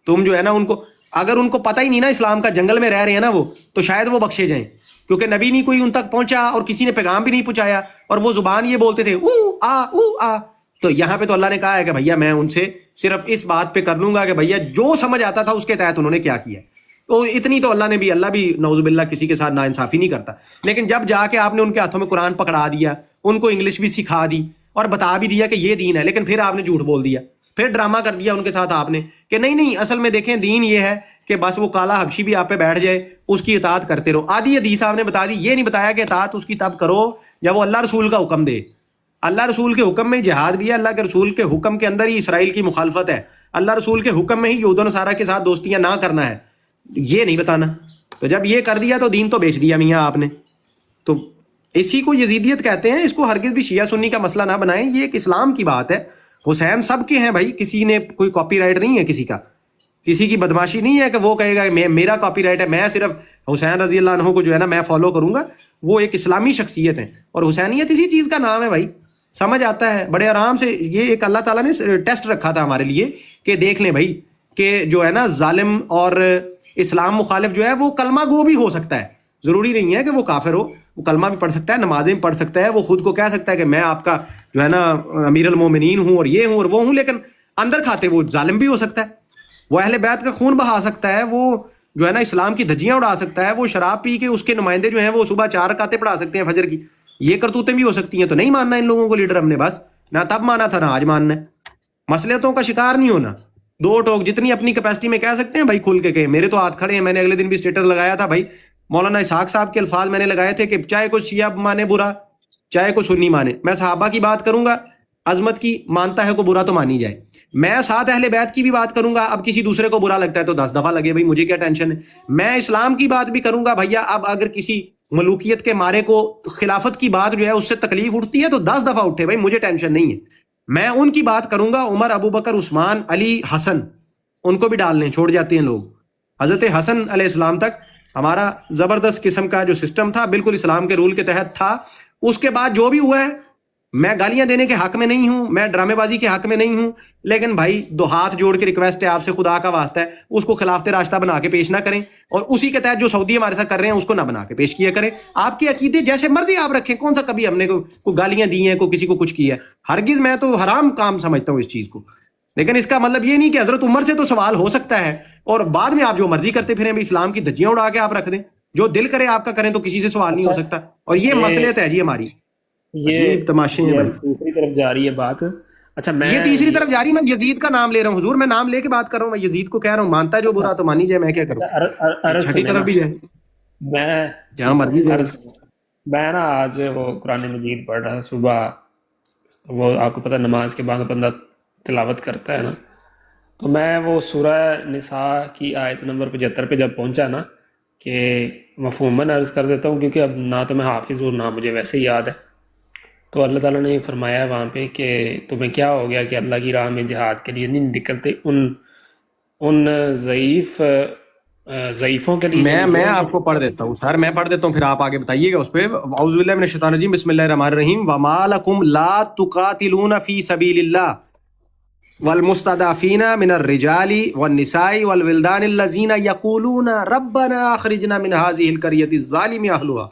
Speaker 1: تم جو ہے نا ان کو, اگر ان کو پتہ ہی نہیں نا اسلام کا, جنگل میں رہ رہے ہیں نا وہ, تو شاید وہ بخشے جائیں, کیونکہ نبی نہیں کوئی ان تک پہنچا اور کسی نے پیغام بھی نہیں پہنچایا, اور وہ زبان یہ بولتے تھے او آ. تو یہاں پہ تو اللہ نے کہا ہے کہ بھیا میں ان سے صرف اس بات پہ کر لوں گا کہ بھیا جو سمجھ آتا تھا اس کے تحت انہوں نے کیا کیا. تو اتنی تو اللہ بھی نعوذ باللہ کسی کے ساتھ ناانصافی نہیں کرتا. لیکن جب جا کے آپ نے ان کے ہاتھوں میں قرآن پکڑا دیا, ان کو انگلش بھی سکھا دی اور بتا بھی دیا کہ یہ دین ہے, لیکن پھر آپ نے جھوٹ بول دیا, پھر ڈرامہ کر دیا ان کے ساتھ آپ نے کہ نہیں اصل میں دیکھیں دین یہ ہے کہ بس وہ کالا حبشی بھی آپ پہ بیٹھ جائے, اس کی اطاعت کرتے رہو. آدھی حدیث آپ نے بتا دی, یہ نہیں بتایا کہ اطاعت اس کی تب کرو جب وہ اللہ رسول کا حکم دے. اللہ رسول کے حکم میں جہاد بھی ہے, اللہ کے رسول کے حکم کے اندر ہی اسرائیل کی مخالفت ہے, اللہ رسول کے حکم میں ہی یہود و نصارہ کے ساتھ دوستیاں نہ کرنا ہے, یہ نہیں بتانا. تو جب یہ کر دیا تو دین تو بیچ دیا میاں آپ نے. تو اسی کو یزیدیت کہتے ہیں, اس کو ہرگز بھی شیعہ سنی کا مسئلہ نہ بنائیں, یہ ایک اسلام کی بات ہے. حسین سب کے ہیں بھائی, کسی نے کوئی کاپی رائٹ نہیں ہے کسی کا, کسی کی بدماشی نہیں ہے کہ وہ کہے گا کہ میرا کاپی رائٹ ہے, میں صرف حسین رضی اللہ عنہ کو جو ہے نا میں فالو کروں گا. وہ ایک اسلامی شخصیت ہے, اور حسینیت اسی چیز کا نام ہے بھائی, سمجھ آتا ہے بڑے آرام سے. یہ ایک اللہ تعالیٰ نے ٹیسٹ رکھا تھا ہمارے لیے کہ دیکھ لیں بھائی کہ جو ہے نا ظالم اور اسلام مخالف جو ہے وہ کلمہ گو بھی ہو سکتا ہے, ضروری نہیں ہے کہ وہ کافر ہو, وہ کلمہ بھی پڑھ سکتا ہے, نمازیں بھی پڑھ سکتا ہے, وہ خود کو کہہ سکتا ہے کہ میں آپ کا جو ہے نا امیر المومنین ہوں اور یہ ہوں اور وہ ہوں, لیکن اندر کھاتے وہ ظالم بھی ہو سکتا ہے, وہ اہل بیت کا خون بہا سکتا ہے, وہ جو ہے نا اسلام کی دھجیاں اڑا سکتا ہے, وہ شراب پی کے اس کے نمائندے جو ہیں وہ صبح 4 رکعتیں پڑھا سکتے ہیں فجر کی, یہ کرتوتیں بھی ہو سکتی ہیں. تو نہیں ماننا ان لوگوں کو لیڈر ہم نے, بس نہ تب مانا تھا نہ آج ماننا ہے. مصلحتوں کا شکار نہیں ہونا, 2 ٹوک جتنی اپنی کیپیسٹی میں کہہ سکتے ہیں بھائی کھل کے کہیں. میرے تو ہاتھ کھڑے ہیں, میں نے اگلے دن بھی اسٹیٹس لگایا تھا بھائی, مولانا اسحاق صاحب کے الفاظ میں نے لگائے تھے کہ چاہے کوئی شیعہ مانے برا, چاہے کوئی سنی مانے, میں صحابہ کی بات کروں گا, عظمت کی, مانتا ہے کو برا تو مانی جائے. میں ساتھ اہل بیت کی بھی بات کروں گا, اب کسی دوسرے کو برا لگتا ہے تو 10 دفعہ لگے بھائی, مجھے کیا ٹینشن ہے. میں اسلام کی بات بھی کروں گا بھیا, اب اگر کسی ملوکیت کے مارے کو خلافت کی بات جو ہے اس سے تکلیف اٹھتی ہے تو 10 دفعہ اٹھے بھائی, مجھے ٹینشن نہیں ہے. میں ان کی بات کروں گا، عمر، ابو بکر، عثمان، علی، حسن، ان کو بھی ڈال لیں، چھوڑ جاتے ہیں لوگ. حضرت حسن علیہ السلام تک ہمارا زبردست قسم کا جو سسٹم تھا بالکل اسلام کے رول کے تحت تھا. اس کے بعد جو بھی ہوا ہے، میں گالیاں دینے کے حق میں نہیں ہوں، میں ڈرامے بازی کے حق میں نہیں ہوں، لیکن بھائی دو ہاتھ جوڑ کے ریکویسٹ ہے آپ سے، خدا کا واسطہ ہے اس کو خلافت راستہ بنا کے پیش نہ کریں، اور اسی کے تحت جو سعودی ہمارے ساتھ کر رہے ہیں اس کو نہ بنا کے پیش کیا کریں. آپ کے عقیدے جیسے مرضی آپ رکھیں، کون سا کبھی ہم نے کوئی گالیاں دی ہیں، کوئی کسی کو کچھ کیا ہے؟ ہرگز. میں تو حرام کام سمجھتا ہوں اس چیز کو. لیکن اس کا مطلب یہ نہیں کہ حضرت عمر سے تو سوال ہو سکتا ہے اور بعد میں آپ جو مرضی کرتے پھریں، بھی اسلام کی دھجیاں اڑا کے آپ رکھ دیں، جو دل کرے آپ کا کریں، تو کسی سے سوال نہیں ہو
Speaker 2: اچھا
Speaker 1: سکتا. اور یہ مسئلہ ہے جی ہماری.
Speaker 2: یہ
Speaker 1: عجیب تماشے ہیں
Speaker 2: یہ
Speaker 1: بھائی.
Speaker 2: دوسری طرف جا رہی ہے بات. اچھا میں
Speaker 1: یہ تیسری طرف جاری، میں یزید کا نام لے رہا ہوں حضور، میں نام لے کے بات کر رہا ہوں، میں یزید کو کہہ رہا ہوں، مانتا ہے جو برا تو مانی جائے، میں کیا کروں.
Speaker 2: عرض
Speaker 1: چھٹی
Speaker 2: سنیں
Speaker 1: طرف
Speaker 2: نا،
Speaker 1: بھی جائے،
Speaker 2: میں
Speaker 1: جہاں مرضی جائے.
Speaker 2: عرض سنیں. میں نا آج وہ قرآن مجید پڑھ رہا تھا صبح. وہ آپ کو پتہ نماز کے بعد بندہ تلاوت کرتا ہے نا، تو میں وہ سورہ نساء کی آیت نمبر 75 پہ جب پہنچا نا، کہ مفہوماً عرض کر دیتا ہوں کیونکہ اب نہ تو میں حافظ ہوں نہ مجھے ویسے ہی یاد ہے. تو اللہ تعالیٰ نے فرمایا وہاں پہ کہ تمہیں کیا ہو گیا کہ اللہ کی راہ میں جہاد کے لیے نہیں نکلتے ان ضعیفوں کے لیے.
Speaker 1: میں آپ کو پڑھ دیتا ہوں سر، میں پڑھ دیتا ہوں، پھر آپ آگے بتائیے گا اس پہ. اعوذ باللہ من الشیطان الرجیم، بسم اللہ الرحمن الرحیم. وما لکم لا تقاتلون فی سبیل اللہ والمستضعفین من الرجال والنساء والولدان الذین یقولون ربنا اخرجنا من هذه القریۃ الظالم اہلها.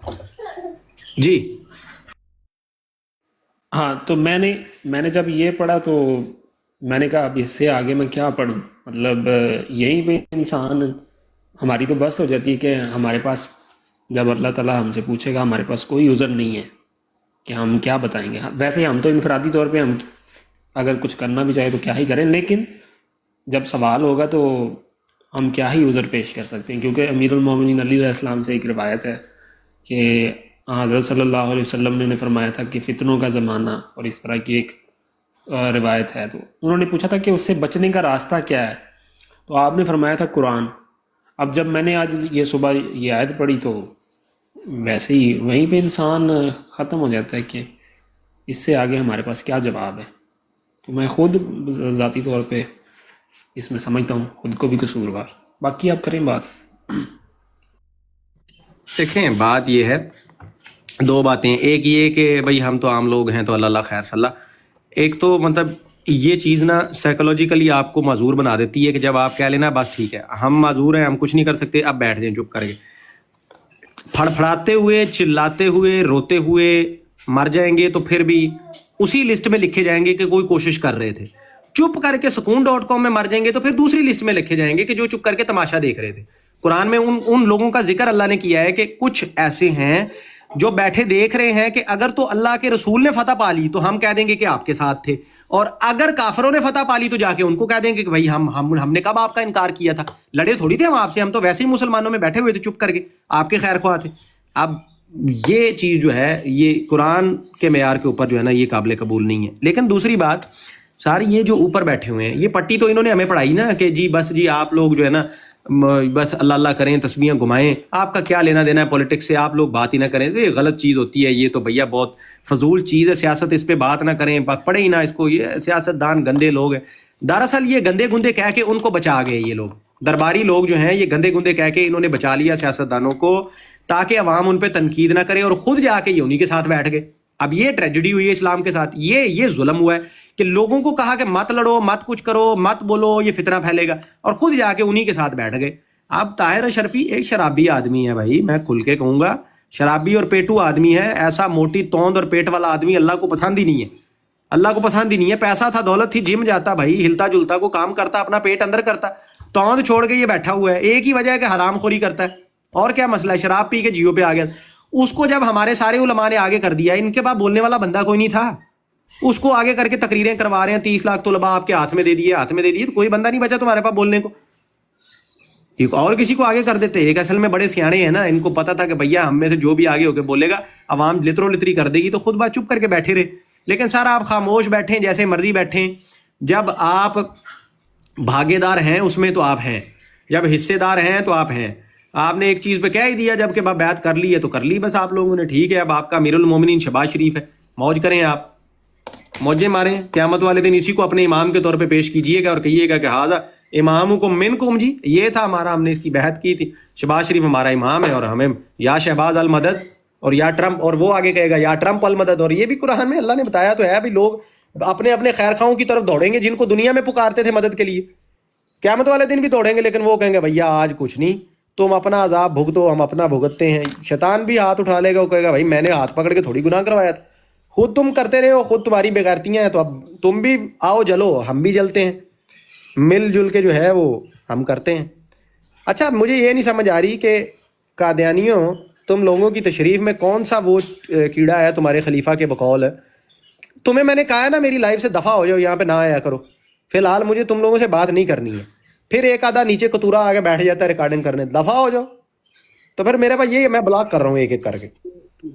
Speaker 1: جی
Speaker 2: ہاں، تو میں نے جب یہ پڑھا تو میں نے کہا اب اس سے آگے میں کیا پڑھوں. مطلب یہی پہ انسان، ہماری تو بس ہو جاتی ہے کہ ہمارے پاس جب اللہ تعالیٰ ہم سے پوچھے گا ہمارے پاس کوئی عذر نہیں ہے کہ ہم کیا بتائیں گے. ویسے ہم تو انفرادی طور پہ ہم اگر کچھ کرنا بھی چاہے تو کیا ہی کریں، لیکن جب سوال ہوگا تو ہم کیا ہی عذر پیش کر سکتے ہیں. کیونکہ امیر المومنین علی علیہ السلام سے ایک روایت ہے کہ حضرت صلی اللہ علیہ وسلم نے فرمایا تھا کہ فتنوں کا زمانہ، اور اس طرح کی ایک روایت ہے. تو انہوں نے پوچھا تھا کہ اس سے بچنے کا راستہ کیا ہے، تو آپ نے فرمایا تھا قرآن. اب جب میں نے آج یہ صبح یہ آیت پڑھی تو ویسے ہی وہیں پہ انسان ختم ہو جاتا ہے کہ اس سے آگے ہمارے پاس کیا جواب ہے. تو میں خود ذاتی طور پہ اس میں سمجھتا ہوں خود کو بھی قصوروار. باقی آپ کریں بات.
Speaker 1: دیکھیں بات یہ ہے، دو باتیں. ایک یہ کہ بھئی ہم تو عام لوگ ہیں تو اللہ اللہ خیر صلی اللہ. ایک تو مطلب یہ چیز نا سائیکولوجیکلی آپ کو معذور بنا دیتی ہے کہ جب آپ کہہ لینا بس ٹھیک ہے ہم معذور ہیں، ہم کچھ نہیں کر سکتے، اب بیٹھ جائیں چپ کر کے. پھڑپھڑاتے ہوئے، چلاتے ہوئے، روتے ہوئے مر جائیں گے تو پھر بھی اسی لسٹ میں لکھے جائیں گے کہ کوئی کوشش کر رہے تھے. چپ کر کے سکون.com میں مر جائیں گے تو پھر دوسری لسٹ میں لکھے جائیں گے کہ جو چپ کر کے تماشا دیکھ رہے تھے. قرآن میں ان لوگوں کا ذکر اللہ نے کیا ہے کہ کچھ ایسے ہیں جو بیٹھے دیکھ رہے ہیں کہ اگر تو اللہ کے رسول نے فتح پا لی تو ہم کہہ دیں گے کہ آپ کے ساتھ تھے، اور اگر کافروں نے فتح پا لی تو جا کے ان کو کہہ دیں گے کہ بھائی ہم نے کب آپ کا انکار کیا تھا، لڑے تھوڑی تھے ہم آپ سے، ہم تو ویسے ہی مسلمانوں میں بیٹھے ہوئے تھے چپ کر کے، آپ کے خیر خواہ تھے. اب یہ چیز جو ہے یہ قرآن کے معیار کے اوپر جو ہے نا یہ قابل قبول نہیں ہے. لیکن دوسری بات ساری یہ جو اوپر بیٹھے ہوئے ہیں یہ پٹی تو انہوں نے ہمیں پڑھائی نا کہ جی بس جی آپ لوگ جو ہے نا بس اللہ اللہ کریں، تسبیحاں گھمائیں، آپ کا کیا لینا دینا ہے پولیٹکس سے، آپ لوگ بات ہی نہ کریں. یہ غلط چیز ہوتی ہے، یہ تو بھیا بہت فضول چیز ہے سیاست، اس پہ بات نہ کریں، پڑھیں ہی نہ اس کو. یہ سیاست دان گندے لوگ ہیں. دراصل یہ گندے گندے کہہ کے ان کو بچا گئے، یہ لوگ درباری لوگ جو ہیں یہ گندے گندے کہہ کے انہوں نے بچا لیا سیاست دانوں کو تاکہ عوام ان پہ تنقید نہ کرے، اور خود جا کے یہ انہی کے ساتھ بیٹھ گئے. اب یہ ٹریجڈی ہوئی ہے اسلام کے ساتھ، یہ ظلم ہوا ہے کہ لوگوں کو کہا کہ مت لڑو، مت کچھ کرو، مت بولو، یہ فتنہ پھیلے گا، اور خود جا کے انہی کے ساتھ بیٹھ گئے. اب طاہر اشرفی ایک شرابی آدمی ہے بھائی، میں کھل کے کہوں گا شرابی اور پیٹو آدمی ہے. ایسا موٹی توند اور پیٹ والا آدمی اللہ کو پسند ہی نہیں ہے، اللہ کو پسند ہی نہیں ہے. پیسہ تھا، دولت تھی، جم جاتا بھائی، ہلتا جلتا کو کام کرتا، اپنا پیٹ اندر کرتا. توند چھوڑ کے یہ بیٹھا ہوا ہے، ایک ہی وجہ ہے کہ حرام خوری کرتا ہے، اور کیا مسئلہ ہے؟ شراب پی کے جیو پہ آ گیا. اس کو جب ہمارے سارے علماء نے آگے کر دیا، ان کے بعد بولنے والا بندہ کوئی نہیں تھا، اس کو آگے کر کے تقریریں کروا رہے ہیں. 30 لاکھ طلباء آپ کے ہاتھ میں دے دیے تو کوئی بندہ نہیں بچا تمہارے پاس بولنے کو، اور کسی کو آگے کر دیتے. ایک اصل میں بڑے سیانے ہیں نا، ان کو پتا تھا کہ بھیا ہم میں سے جو بھی آگے ہو کے بولے گا عوام لترو لتری کر دے گی، تو خود بات چپ کر کے بیٹھے رہے. لیکن سر آپ خاموش بیٹھیں، جیسے مرضی بیٹھیں. جب آپ بھاگے دار ہیں اس میں تو آپ ہیں، جب حصے دار ہیں تو آپ ہیں. آپ نے ایک چیز پہ کہہ ہی دیا جب کہ بیعت کر لی ہے تو کر لی بس آپ لوگوں نے، ٹھیک ہے. اب آپ کا امیر المومنین شہباز شریف ہے، موج کریں آپ. موجے مارے ہیں. قیامت والے دن اسی کو اپنے امام کے طور پہ پیش کیجیے گا اور کہیے گا کہ ہاذا امامکم منکم. جی یہ تھا ہمارا, ہم نے اس کی بحث کی تھی. شہباز شریف ہمارا امام ہے اور ہمیں یا شہباز المدد اور یا ٹرمپ, اور وہ آگے کہے گا یا ٹرمپ المدد. اور یہ بھی قرآن میں اللہ نے بتایا تو ہے بھی, لوگ اپنے اپنے خیر خواہوں کی طرف دوڑیں گے جن کو دنیا میں پکارتے تھے مدد کے لیے, قیامت والے دن بھی دوڑیں گے, لیکن وہ کہیں گے بھیا آج کچھ نہیں, تم اپنا عذاب بھگتو, ہم اپنا بھگتتے ہیں. شیطان بھی ہاتھ اٹھا لے گا, وہ کہے گا بھائی میں نے ہاتھ پکڑ کے تھوڑی گناہ کروایا تھا, خود تم کرتے رہے ہو, خود تمہاری بےغیرتیاں ہیں, تو اب تم بھی آؤ جلو, ہم بھی جلتے ہیں, مل جل کے جو ہے وہ ہم کرتے ہیں. اچھا مجھے یہ نہیں سمجھ آ رہی کہ قادیانیوں تم لوگوں کی تشریف میں کون سا وہ کیڑا ہے تمہارے خلیفہ کے بقول ہے. تمہیں میں نے کہا ہے نا میری لائف سے دفع ہو جاؤ, یہاں پہ نہ آیا کرو. فی الحال مجھے تم لوگوں سے بات نہیں کرنی ہے. پھر ایک آدھا نیچے کتورا آ کے بیٹھ جاتا ہے ریکارڈنگ کرنے, دفع ہو جاؤ. تو پھر میرے پاس یہ میں بلاک کر رہا ہوں ایک ایک کر کے.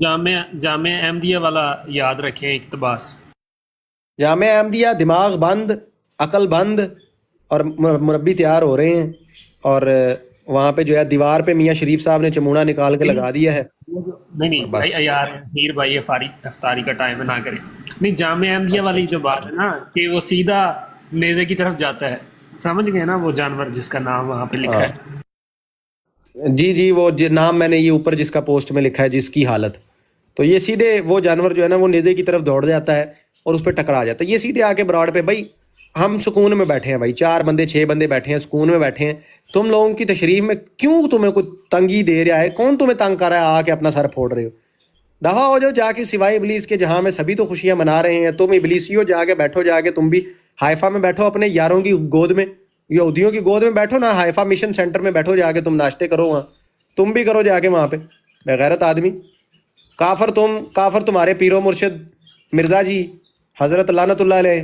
Speaker 2: جامع احمدیہ والا یاد رکھیں اقتباس.
Speaker 1: جامع احمدیہ دماغ بند, عقل بند, اور مربی تیار ہو رہے ہیں, اور وہاں پہ جو ہے دیوار پہ میاں شریف صاحب نے چمونا نکال کے لگا دیا ہے.
Speaker 2: نہیں
Speaker 1: بس
Speaker 2: یار ہیر بھائی افطاری کا ٹائم ہے, نہ کریں. نہیں جامع احمدیہ والی جو بات ہے نا کہ وہ سیدھا نیزے کی طرف جاتا ہے, سمجھ گئے نا, وہ جانور جس کا نام وہاں پہ لکھا ہے.
Speaker 1: جی وہ نام میں نے یہ اوپر جس کا پوسٹ میں لکھا ہے جس کی حالت, تو یہ سیدھے وہ جانور جو ہے نا وہ نیزے کی طرف دوڑ جاتا ہے اور اس پہ ٹکرا جاتا ہے. یہ سیدھے آ کے براڈ پہ, بھائی ہم سکون میں بیٹھے ہیں, بھائی 4 بندے 6 بندے بیٹھے ہیں, سکون میں بیٹھے ہیں, تم لوگوں کی تشریف میں کیوں تمہیں کوئی تنگی دے رہا ہے, کون تمہیں تنگ کر رہا ہے, آ کے اپنا سر پھوڑ رہے ہو. دفعہ ہو جاؤ جا کے, سوائے ابلیس کے جہاں میں سبھی تو خوشیاں منا رہے ہیں, تم ابلیسیو جا کے بیٹھو, جا کے تم بھی حائفہ میں بیٹھو, اپنے یاروں کی گود میں, یہودیوں کی گود میں بیٹھو نا, حائفہ مشن سینٹر میں بیٹھو, جا کے تم ناشتے کرو وہاں, تم بھی کرو جا کے وہاں پہ. بغیرت آدمی کافر, کافر تمہارے پیرو مرشد مرزا جی حضرت لعنت اللہ علیہ,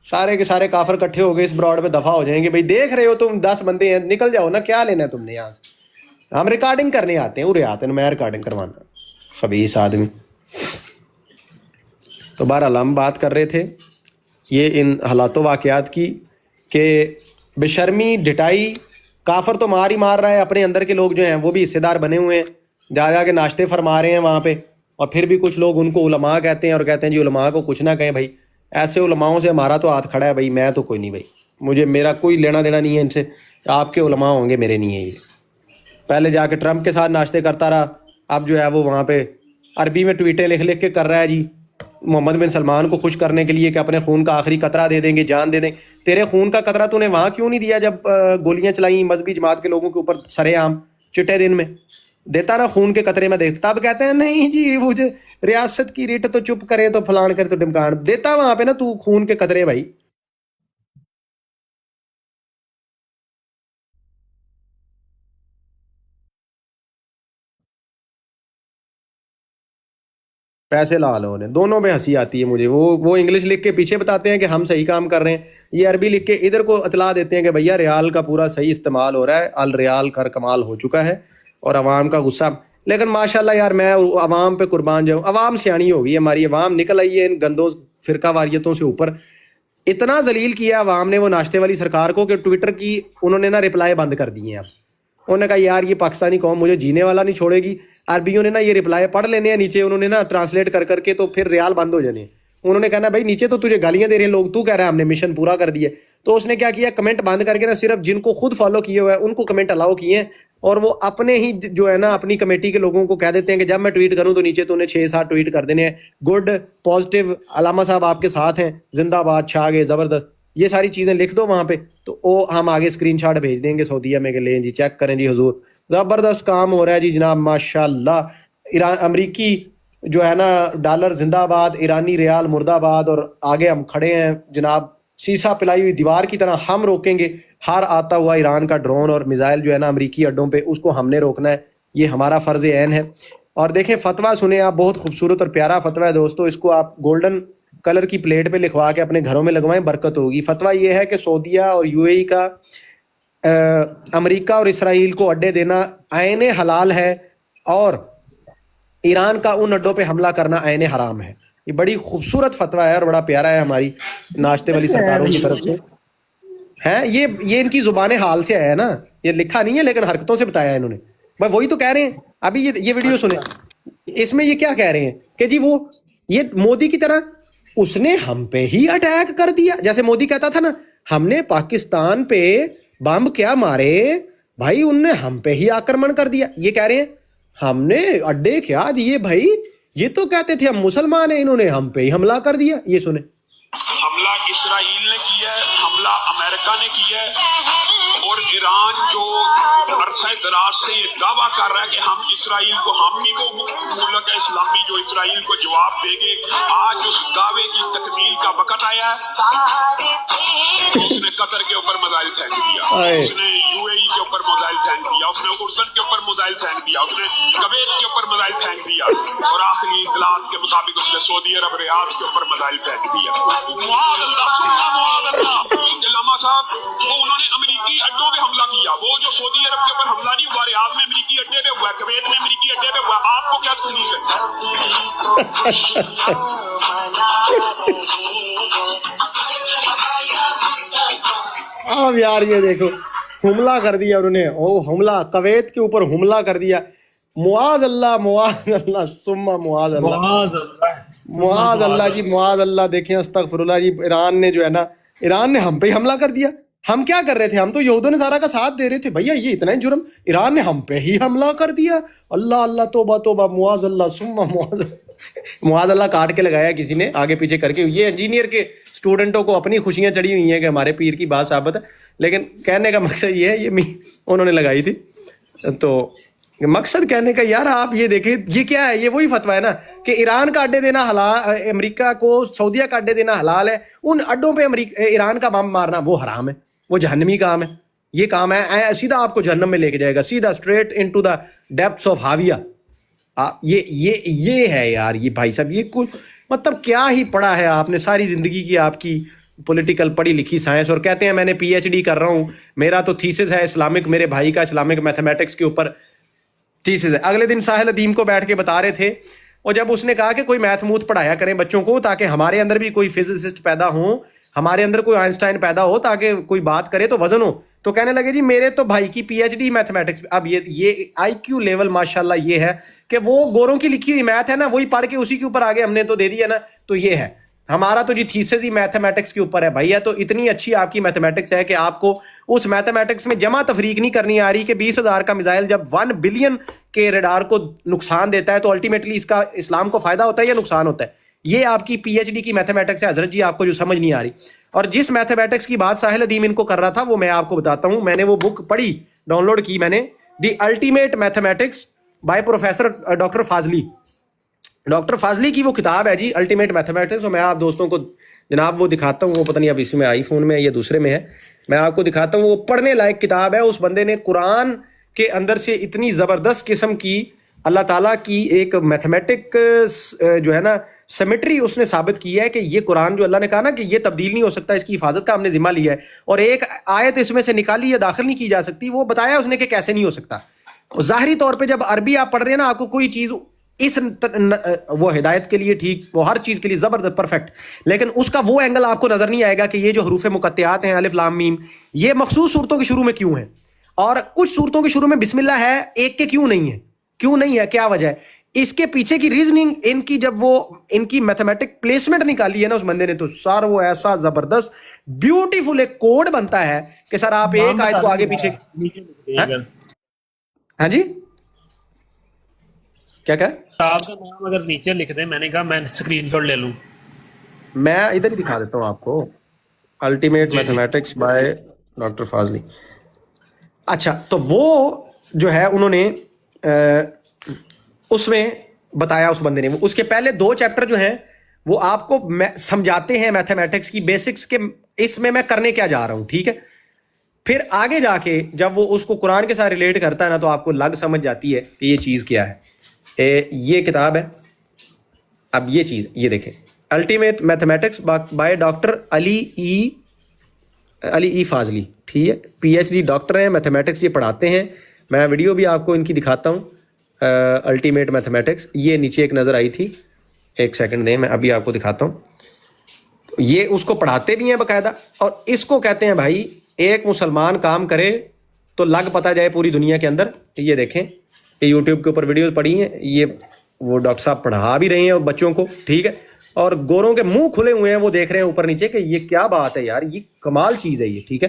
Speaker 1: سارے کے سارے کافر اکٹھے ہو گئے اس براڈ پہ, دفعہ ہو جائیں گے. بھائی دیکھ رہے ہو تم 10 بندے ہیں, نکل جاؤ نا, کیا لینا ہے تم نے یہاں سے, ہم ریکارڈنگ کرنے آتے ہیں, ارے آتے ہیں میں ریکارڈنگ کروانا, خبیث آدمی. تو بہرحال ہم بات کر رہے تھے یہ ان حالات و واقعات کی کہ بے شرمی ڈٹائی, کافر تو مار ہی مار رہا ہے, اپنے اندر کے لوگ جو ہیں وہ بھی حصے دار بنے ہوئے ہیں, جا کے ناشتے فرما رہے ہیں وہاں پہ, اور پھر بھی کچھ لوگ ان کو علماء کہتے ہیں اور کہتے ہیں جی علماء کو کچھ نہ کہیں. بھائی ایسے علماؤں سے ہمارا تو ہاتھ کھڑا ہے, بھائی میں تو کوئی نہیں, بھائی میرا کوئی لینا دینا نہیں ہے ان سے, آپ کے علماء ہوں گے, میرے نہیں ہے. یہ پہلے جا کے ٹرمپ کے ساتھ ناشتے کرتا رہا, اب جو ہے وہ وہاں پہ عربی میں ٹویٹیں لکھ کے کر رہا ہے جی محمد بن سلمان کو خوش کرنے کے لیے کہ اپنے خون کا آخری قطرہ دے دیں گے, جان دے دیں. تیرے خون کا قطرہ تو نے وہاں کیوں نہیں دیا جب گولیاں چلائیں مذہبی جماعت کے لوگوں کے اوپر سرے عام چٹے دن میں؟ دیتا نا خون کے قطرے میں دیکھتا. اب کہتے ہیں نہیں جی مجھے ریاست کی ریٹ تو چپ کرے تو فلان کرے تو ڈمکان دیتا وہاں پہ نا تو خون کے قطرے. بھائی پیسے لا لو نے, دونوں میں ہنسی آتی ہے مجھے. وہ انگلش لکھ کے پیچھے بتاتے ہیں کہ ہم صحیح کام کر رہے ہیں, یہ عربی لکھ کے ادھر کو اطلاع دیتے ہیں کہ بھیا ریال کا پورا صحیح استعمال ہو رہا ہے, الریال کر کمال ہو چکا ہے, اور عوام کا غصہ. لیکن ماشاءاللہ یار میں عوام پہ قربان جاؤں, عوام سیانی ہو گئی ہے ہماری, عوام نکل آئی ہے ان گندوں فرقہ واریتوں سے اوپر. اتنا ذلیل کیا عوام نے وہ ناشتے والی سرکار کو کہ ٹویٹر کی انہوں نے نا رپلائی بند کر دی ہیں. اب انہوں نے کہا یار یہ پاکستانی قوم مجھے جینے والا نہیں چھوڑے گی. عربیوں نے نا یہ رپلائی پڑھ لینے ہیں نیچے, انہوں نے نا ٹرانسلیٹ کر کے, تو پھر ریال بند ہو جانے ہیں. انہوں نے کہنا بھائی نیچے تو تجھے گالیاں دے رہے ہیں لوگ, تو کہہ رہا ہے ہم نے مشن پورا کر دیا. تو اس نے کیا کیا, کمنٹ بند کر کے نا صرف جن کو خود فالو کیے ہوئے ہیں ان کو کمنٹ الاؤ کیے ہیں, اور وہ اپنے ہی جو ہے نا اپنی کمیٹی کے لوگوں کو کہہ دیتے ہیں کہ جب میں ٹویٹ کروں تو نیچے تو انہیں 6-7 ٹویٹ کر دینے ہیں, گڈ پازیٹیو, علامہ صاحب آپ کے ساتھ ہیں, زندہ باد, چھا گئے, زبردست, یہ ساری چیزیں لکھ دو وہاں پہ, تو وہ ہم آگے اسکرین شاٹ بھیج دیں گے سعودیہ میں کہ لیں جی چیک کریں جی حضور, زبردست کام ہو رہا ہے جی جناب ماشاءاللہ. امریکی جو ہے نا ڈالر زندہ آباد, ایرانی ریال مردہ آباد, اور آگے ہم کھڑے ہیں جناب سیسا پلائی ہوئی دیوار کی طرح. ہم روکیں گے ہر آتا ہوا ایران کا ڈرون اور میزائل جو ہے نا امریکی اڈوں پہ, اس کو ہم نے روکنا ہے, یہ ہمارا فرض عین ہے. اور دیکھیں فتویٰ سنیں آپ, بہت خوبصورت اور پیارا فتویٰ ہے دوستو, اس کو آپ گولڈن کلر کی پلیٹ پہ لکھوا کے اپنے گھروں میں لگوائیں, برکت ہوگی. فتویٰ یہ ہے کہ سعودیہ اور UAE کا امریکہ اور اسرائیل کو اڈے دینا عین حلال ہے, اور ایران کا ان اڈوں پہ حملہ کرنا عین حرام ہے. یہ بڑی خوبصورت فتویٰ ہے اور بڑا پیارا ہے ہماری ناشتے والی سرکاروں کی طرف سے ہے. یہ ان کی زبان حال سے آیا ہے نا, یہ لکھا نہیں ہے لیکن حرکتوں سے بتایا ہے انہوں نے. بھائی وہی تو کہہ رہے ہیں. ابھی یہ ویڈیو سنیں, اس میں یہ کیا کہہ رہے ہیں کہ جی وہ یہ مودی کی طرح اس نے ہم پہ ہی اٹیک کر دیا. جیسے مودی کہتا تھا نا ہم نے پاکستان پہ بم کیا مارے بھائی, ان نے ہم پہ ہی آکرمن کر دیا. یہ کہہ رہے ہیں ہم نے اڈے کیا دیے بھائی, یہ تو کہتے تھے ہم مسلمان ہیں, انہوں نے ہم پہ ہی حملہ کر دیا. یہ سنیں,
Speaker 4: حملہ اسرائیل نے کیا ہے, حملہ امریکہ نے کیا ہے, اور ایران جو عرصہ دراز سے یہ دعویٰ کر رہا ہے کہ ہم اسرائیل کو, ہم ہی وہ ملک اسلامی جو اسرائیل کو جواب دے گے, آج اس دعوے کی تکمیل کا وقت آیا ہے. اس نے قطر کے اوپر میزائل پھینک دیا, اس نے یو اے ای کے اوپر میزائل پھینک دیا, اس نے اردن کے اوپر میزائل پھینک دیا, اس نے کویت کے اوپر میزائل پھینک دیا, اور آخری اطلاعات کے مطابق اس نے سعودی عرب ریاض کے اوپر میزائل پھینک دیا. معاذ اللہ سننا معاذ اللہ. علامہ صاحب وہ انہوں نے امریکی اڈوں پہ حملہ کیا, وہ جو سعودی عرب کے اوپر حملہ نہیں ہوا, ریاض میں امریکی اڈے پہ ہوا, کویت میں امریکی اڈے پہ ہوا, آپ کو کیا تکلیف ہے؟
Speaker 1: اب یار یہ دیکھو حملہ کر دیا انہوں نے, او حملہ کویت کے اوپر حملہ کر دیا. معاذ اللہ معاذ اللہ ثم معاذ اللہ معاذ اللہ جی معاذ اللہ. دیکھیں استغفر اللہ جی, ایران نے جو ہے نا, ایران نے ہم پہ ہی حملہ کر دیا. ہم کیا کر رہے تھے, ہم تو یہودوں نے سارا کا ساتھ دے رہے تھے. بھیا یہ اتنا ہی جرم, ایران نے ہم پہ ہی حملہ کر دیا. اللہ اللہ توبہ توبہ معاذ اللہ ثم معاذ اللہ کاٹ کے لگایا کسی نے آگے پیچھے کر کے. یہ انجینئر کے اسٹوڈنٹوں کو اپنی خوشیاں چڑھی ہوئی ہیں کہ ہمارے پیر کی بات ثابت ہے, لیکن کہنے کا مقصد یہ ہے, یہ انہوں نے لگائی تھی. تو مقصد کہنے کا یار آپ یہ دیکھیں یہ کیا ہے, یہ وہی فتویٰ ہے نا کہ ایران کا اڈے دینا حلال, امریکہ کو سعودیہ کا اڈے دینا حلال ہے, ان اڈوں پہ ایران کا بم مارنا وہ حرام ہے, وہ جہنمی کام ہے. یہ کام ہے سیدھا آپ کو جہنم میں لے کے جائے گا, سیدھا اسٹریٹ انٹو دا ڈیپتھس آف ہاویہ. یہ ہے یار, یہ بھائی صاحب یہ کچھ مطلب کیا ہی پڑھا ہے آپ نے ساری زندگی کی, آپ کی پولیٹیکل پڑھی لکھی سائنس, اور کہتے ہیں میں نے پی ایچ ڈی کر رہا ہوں, میرا تو تھیسس ہے اسلامک, میرے بھائی کا اسلامک میتھمیٹکس کے اوپر تھیسس ہے. اگلے دن ساحل ادیم کو بیٹھ کے بتا رہے تھے, اور جب اس نے کہا کہ کوئی میتھ موتھ پڑھایا کریں بچوں کو تاکہ ہمارے اندر بھی کوئی فزسسٹ پیدا ہوں, ہمارے اندر کوئی آئنسٹائن پیدا ہو تاکہ کوئی بات کرے تو وزن ہو, تو کہنے لگے جی میرے تو بھائی کی پی ایچ ڈی میتھمیٹکس. اب یہ آئی کیو لیول ماشاءاللہ یہ ہے کہ وہ گوروں کی لکھی ہوئی میتھ ہے نا, وہی پڑھ کے اسی کے اوپر آگے ہم نے تو دے دیا نا. تو یہ ہے ہمارا تو جی تھیسس ہی میتھمیٹکس کے اوپر ہے بھیا. تو اتنی اچھی آپ کی میتھمیٹکس ہے کہ آپ کو اس میتھمیٹکس میں جمع تفریق نہیں کرنی آ رہی کہ 20,000 کا میزائل جب 1 بلین کے ریڈار کو نقصان دیتا ہے تو الٹیمیٹلی اس کا اسلام کو فائدہ ہوتا ہے یا نقصان ہوتا ہے. یہ آپ کی پی ایچ ڈی کی میتھمیٹکس ہے حضرت جی, آپ کو جو سمجھ نہیں آ رہی. اور جس میتھمیٹکس کی بات ساحل ادیم ان کو کر رہا تھا وہ میں آپ کو بتاتا ہوں, میں نے وہ بک پڑھی, ڈاؤن لوڈ کی میں نے, the ultimate mathematics by professor doctor Fazli. Doctor Fazli کی وہ کتاب ہے جی الٹیمیٹ میتھمیٹکس, اور میں آپ دوستوں کو جناب وہ دکھاتا ہوں, وہ پتہ نہیں اب اس میں آئی فون میں یا دوسرے میں ہے, میں آپ کو دکھاتا ہوں. وہ پڑھنے لائق کتاب ہے. اس بندے نے قرآن کے اندر سے اتنی زبردست قسم کی اللہ تعالیٰ کی ایک میتھمیٹک جو ہے نا سیمیٹری اس نے ثابت کی ہے کہ یہ قرآن جو اللہ نے کہا نا کہ یہ تبدیل نہیں ہو سکتا, اس کی حفاظت کا ہم نے ذمہ لیا ہے, اور ایک آیت اس میں سے نکالی یا داخل نہیں کی جا سکتی, وہ بتایا اس نے کہ کیسے نہیں ہو سکتا. ظاہری طور پہ جب عربی آپ پڑھ رہے ہیں نا, آپ کو کوئی چیز اس وہ ہدایت کے لیے ٹھیک, وہ ہر چیز کے لیے زبردست پرفیکٹ, لیکن اس کا وہ اینگل آپ کو نظر نہیں آئے گا کہ یہ جو حروف مقطعات ہیں الف لام میم, یہ مخصوص صورتوں کے شروع میں کیوں ہیں, اور کچھ صورتوں کے شروع میں بسم اللہ ہے, ایک کے کیوں نہیں ہے, کیوں نہیں ہے, کیا وجہ ہے. اس کے پیچھے کی ریزننگ ان کی جب وہ ان کی میتھمیٹک پلیسمنٹ نکالی ہے نا اس بندے نے, تو سر وہ ایسا زبردست بیوٹیفل ایک کوڈ بنتا ہے کہ سر آپ ایک آیت کو آگے پیچھے. ہاں جی کیا کہا,
Speaker 2: کتاب کا نام اگر نیچے لکھ دیں, میں نے کہا میں اسکرین شاٹ لے لوں,
Speaker 1: میں ادھر ہی دکھا دیتا ہوں آپ کو, ultimate mathematics by doctor Fazli. اچھا تو وہ جو ہے انہوں نے اس میں بتایا اس بندے نے, اس کے پہلے 2 چیپٹر جو ہیں وہ آپ کو سمجھاتے ہیں میتھمیٹکس کی بیسکس کے, اس میں کرنے کیا جا رہا ہوں, ٹھیک ہے. پھر آگے جا کے جب وہ اس کو قرآن کے ساتھ ریلیٹ کرتا ہے نا تو آپ کو لگ سمجھ جاتی ہے کہ یہ چیز کیا ہے. یہ کتاب ہے, اب یہ چیز یہ دیکھیں, الٹیمیٹ میتھمیٹکس بائی ڈاکٹر علی ای فاضلی, ٹھیک ہے, پی ایچ ڈی ڈاکٹر ہیں, میتھمیٹکس یہ پڑھاتے ہیں. میں ویڈیو بھی آپ کو ان کی دکھاتا ہوں, الٹیمیٹ میتھمیٹکس, یہ نیچے ایک نظر آئی تھی, ایک سیکنڈ دیں میں ابھی آپ کو دکھاتا ہوں. یہ اس کو پڑھاتے بھی ہیں باقاعدہ, اور اس کو کہتے ہیں بھائی ایک مسلمان کام کرے تو لگ پتہ جائے پوری دنیا کے اندر. یہ دیکھیں, یہ یوٹیوب کے اوپر ویڈیوز پڑھی ہیں, یہ وہ ڈاکٹر صاحب پڑھا بھی رہے ہیں بچوں کو, ٹھیک ہے. اور گوروں کے منہ کھلے ہوئے ہیں, وہ دیکھ رہے ہیں اوپر نیچے کہ یہ کیا بات ہے یار, یہ کمال چیز ہے یہ. ٹھیک ہے,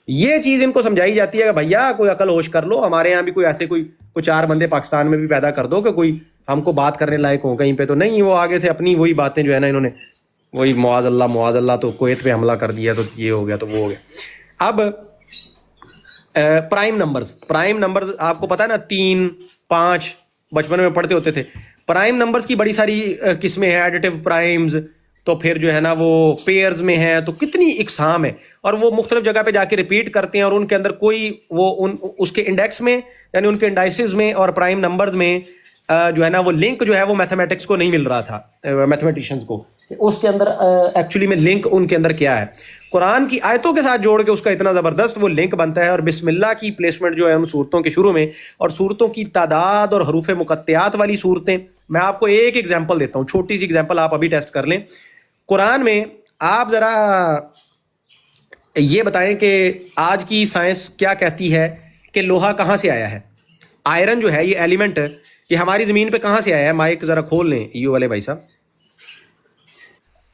Speaker 1: یہ چیز ان کو سمجھائی جاتی ہے کہ بھیا کوئی عقل ہوش کر لو, ہمارے یہاں بھی کوئی ایسے کوئی 4 بندے پاکستان میں بھی پیدا کر دو کہ کوئی ہم کو بات کرنے لائق ہو کہیں پہ. تو نہیں, وہ آگے سے اپنی وہی باتیں جو ہے نا انہوں نے وہی معاذ اللہ تو کویت پہ حملہ کر دیا, تو یہ ہو گیا تو وہ ہو گیا. اب پرائم نمبرز آپ کو پتا ہے نا 3 5 بچپن میں پڑھتے ہوتے تھے. پرائم نمبرز کی بڑی ساری قسمیں ہیں, ایڈیٹیو پرائمز, تو پھر جو ہے نا وہ پیئرز میں ہیں, تو کتنی اقسام ہے, اور وہ مختلف جگہ پہ جا کے ریپیٹ کرتے ہیں, اور ان کے اندر کوئی وہ اس کے انڈیکس میں یعنی ان کے انڈائسز میں اور پرائم نمبرز میں جو ہے نا وہ لنک جو ہے وہ میتھمیٹکس کو نہیں مل رہا تھا, میتھمیٹیشینز کو. اس کے اندر ایکچولی میں لنک ان کے اندر کیا ہے, قرآن کی آیتوں کے ساتھ جوڑ کے اس کا اتنا زبردست وہ لنک بنتا ہے. اور بسم اللہ کی پلیسمنٹ جو ہے ان صورتوں کے شروع میں, اور صورتوں کی تعداد اور حروف مقطعات والی صورتیں, میں آپ کو ایک ایگزامپل دیتا ہوں, چھوٹی سی ایگزامپل, آپ ابھی ٹیسٹ کر لیں. قرآن میں آپ ذرا یہ بتائیں کہ آج کی سائنس کیا کہتی ہے کہ لوہا کہاں سے آیا ہے. آئرن جو ہے یہ ایلیمنٹ یہ ہماری زمین پہ کہاں سے آیا ہے. مائک ذرا کھول لیں ایو والے بھائی صاحب.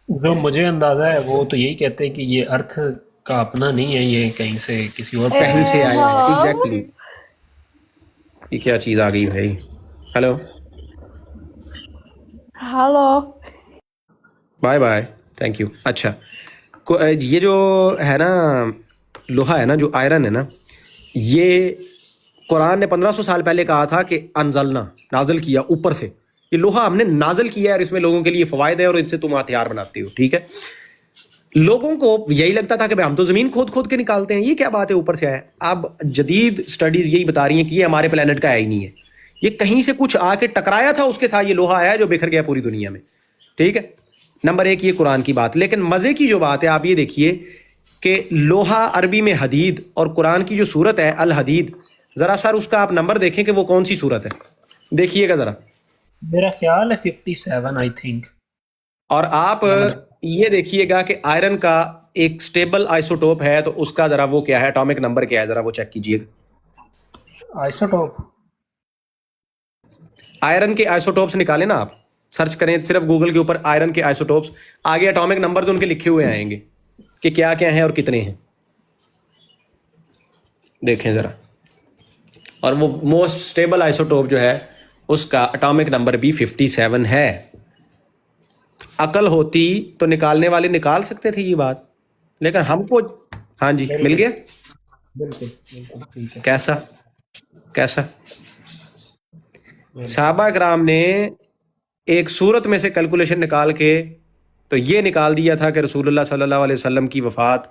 Speaker 2: جو مجھے اندازہ ہے وہ تو یہی کہتے ہیں کہ یہ ارتھ کا اپنا نہیں ہے, یہ کہیں سے کسی اور
Speaker 1: کہیں سے آیا ہے. ایگزیکٹلی, یہ کیا چیز آ گئی بھائی. Hello bye bye, thank you. اچھا, یہ جو ہے نا لوہا ہے نا, جو آئرن ہے نا, یہ قرآن نے 1500 سال پہلے کہا تھا کہ انزلنا, نازل کیا اوپر سے. یہ لوہا ہم نے نازل کیا ہے اور اس میں لوگوں کے لیے فوائد ہے اور ان سے تم ہتھیار بناتے ہو. ٹھیک ہے, لوگوں کو یہی لگتا تھا کہ ہم تو زمین کھود کے نکالتے ہیں, یہ کیا بات ہے اوپر سے آیا. اب جدید اسٹڈیز یہی بتا رہی ہیں کہ یہ ہمارے پلانٹ کا ہے ہی نہیں ہے, یہ کہیں سے کچھ آ کے ٹکرایا تھا, اس کے ساتھ یہ لوہا آیا جو بکھر گیا پوری دنیا میں. ٹھیک ہے, نمبر 1 یہ قرآن کی بات. لیکن مزے کی جو بات ہے آپ یہ دیکھیے کہ لوہا عربی میں حدید, اور قرآن کی جو صورت ہے الحدید, ذرا سر اس کا آپ نمبر دیکھیں کہ وہ کون سی صورت ہے, دیکھیے گا ذرا.
Speaker 2: میرا خیال ہے 57 آئی تھنک.
Speaker 1: اور آپ یہ دیکھیے گا کہ آئرن کا ایک سٹیبل آئسوٹوپ ہے, تو اس کا ذرا وہ کیا ہے, اٹامک نمبر کیا ہے, ذرا وہ چیک کیجئے گا.
Speaker 2: آئسوٹوپ,
Speaker 1: آئرن کے آئسوٹوپس نکالیں نا, آپ سرچ کریں صرف گوگل کے اوپر آئرن کے آئسوٹوپس, آگے اٹامک نمبرز ان کے لکھے ہوئے آئیں گے کہ کیا کیا ہیں اور کتنے ہیں, دیکھیں ذرا. اور وہ موسٹ سٹیبل آئسوٹوپ جو ہے اس کا اٹامک نمبر بھی 57 ہے. عقل ہوتی تو نکالنے والے نکال سکتے تھے یہ بات, لیکن ہم کو ہاں جی مل گیا.
Speaker 2: بالکل
Speaker 1: کیسا صحابہ کرام نے ایک صورت میں سے کیلکولیشن نکال کے تو یہ نکال دیا تھا کہ رسول اللہ صلی اللہ علیہ وسلم کی وفات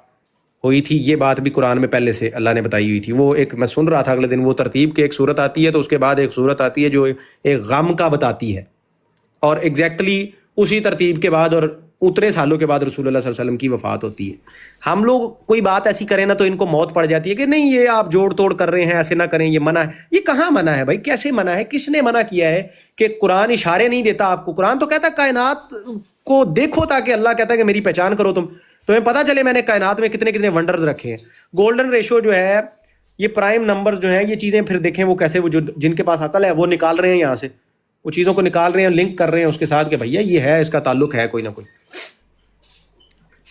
Speaker 1: ہوئی تھی. یہ بات بھی قرآن میں پہلے سے اللہ نے بتائی ہوئی تھی. وہ ایک میں سن رہا تھا اگلے دن, وہ ترتیب کے ایک صورت آتی ہے تو اس کے بعد ایک صورت آتی ہے جو ایک غم کا بتاتی ہے, اور ایگزیکٹلی اسی ترتیب کے بعد اور اتنے سالوں کے بعد رسول اللہ صلی اللہ علیہ وسلم کی وفات ہوتی ہے. ہم لوگ کوئی بات ایسی کریں نا تو ان کو موت پڑ جاتی ہے کہ نہیں یہ آپ جوڑ توڑ کر رہے ہیں, ایسے نہ کریں, یہ منع ہے. یہ کہاں منع ہے بھائی, کیسے منع ہے, کس نے منع کیا ہے؟ کہ قرآن اشارے نہیں دیتا آپ کو. قرآن تو کہتا ہے کائنات کو دیکھو, تاکہ اللہ کہتا ہے کہ میری پہچان کرو, تمہیں پتہ چلے میں نے کائنات میں کتنے کتنے ونڈرز رکھے ہیں. گولڈن ریشو جو ہے, یہ پرائم نمبرز جو ہیں, یہ چیزیں پھر دیکھیں وہ کیسے, وہ جو جن کے پاس عقل ہے وہ نکال رہے ہیں یہاں سے, وہ چیزوں کو نکال رہے ہیں, لنک کر رہے ہیں اس کے ساتھ کہ بھیا یہ ہے, اس کا تعلق ہے کوئی نہ کوئی.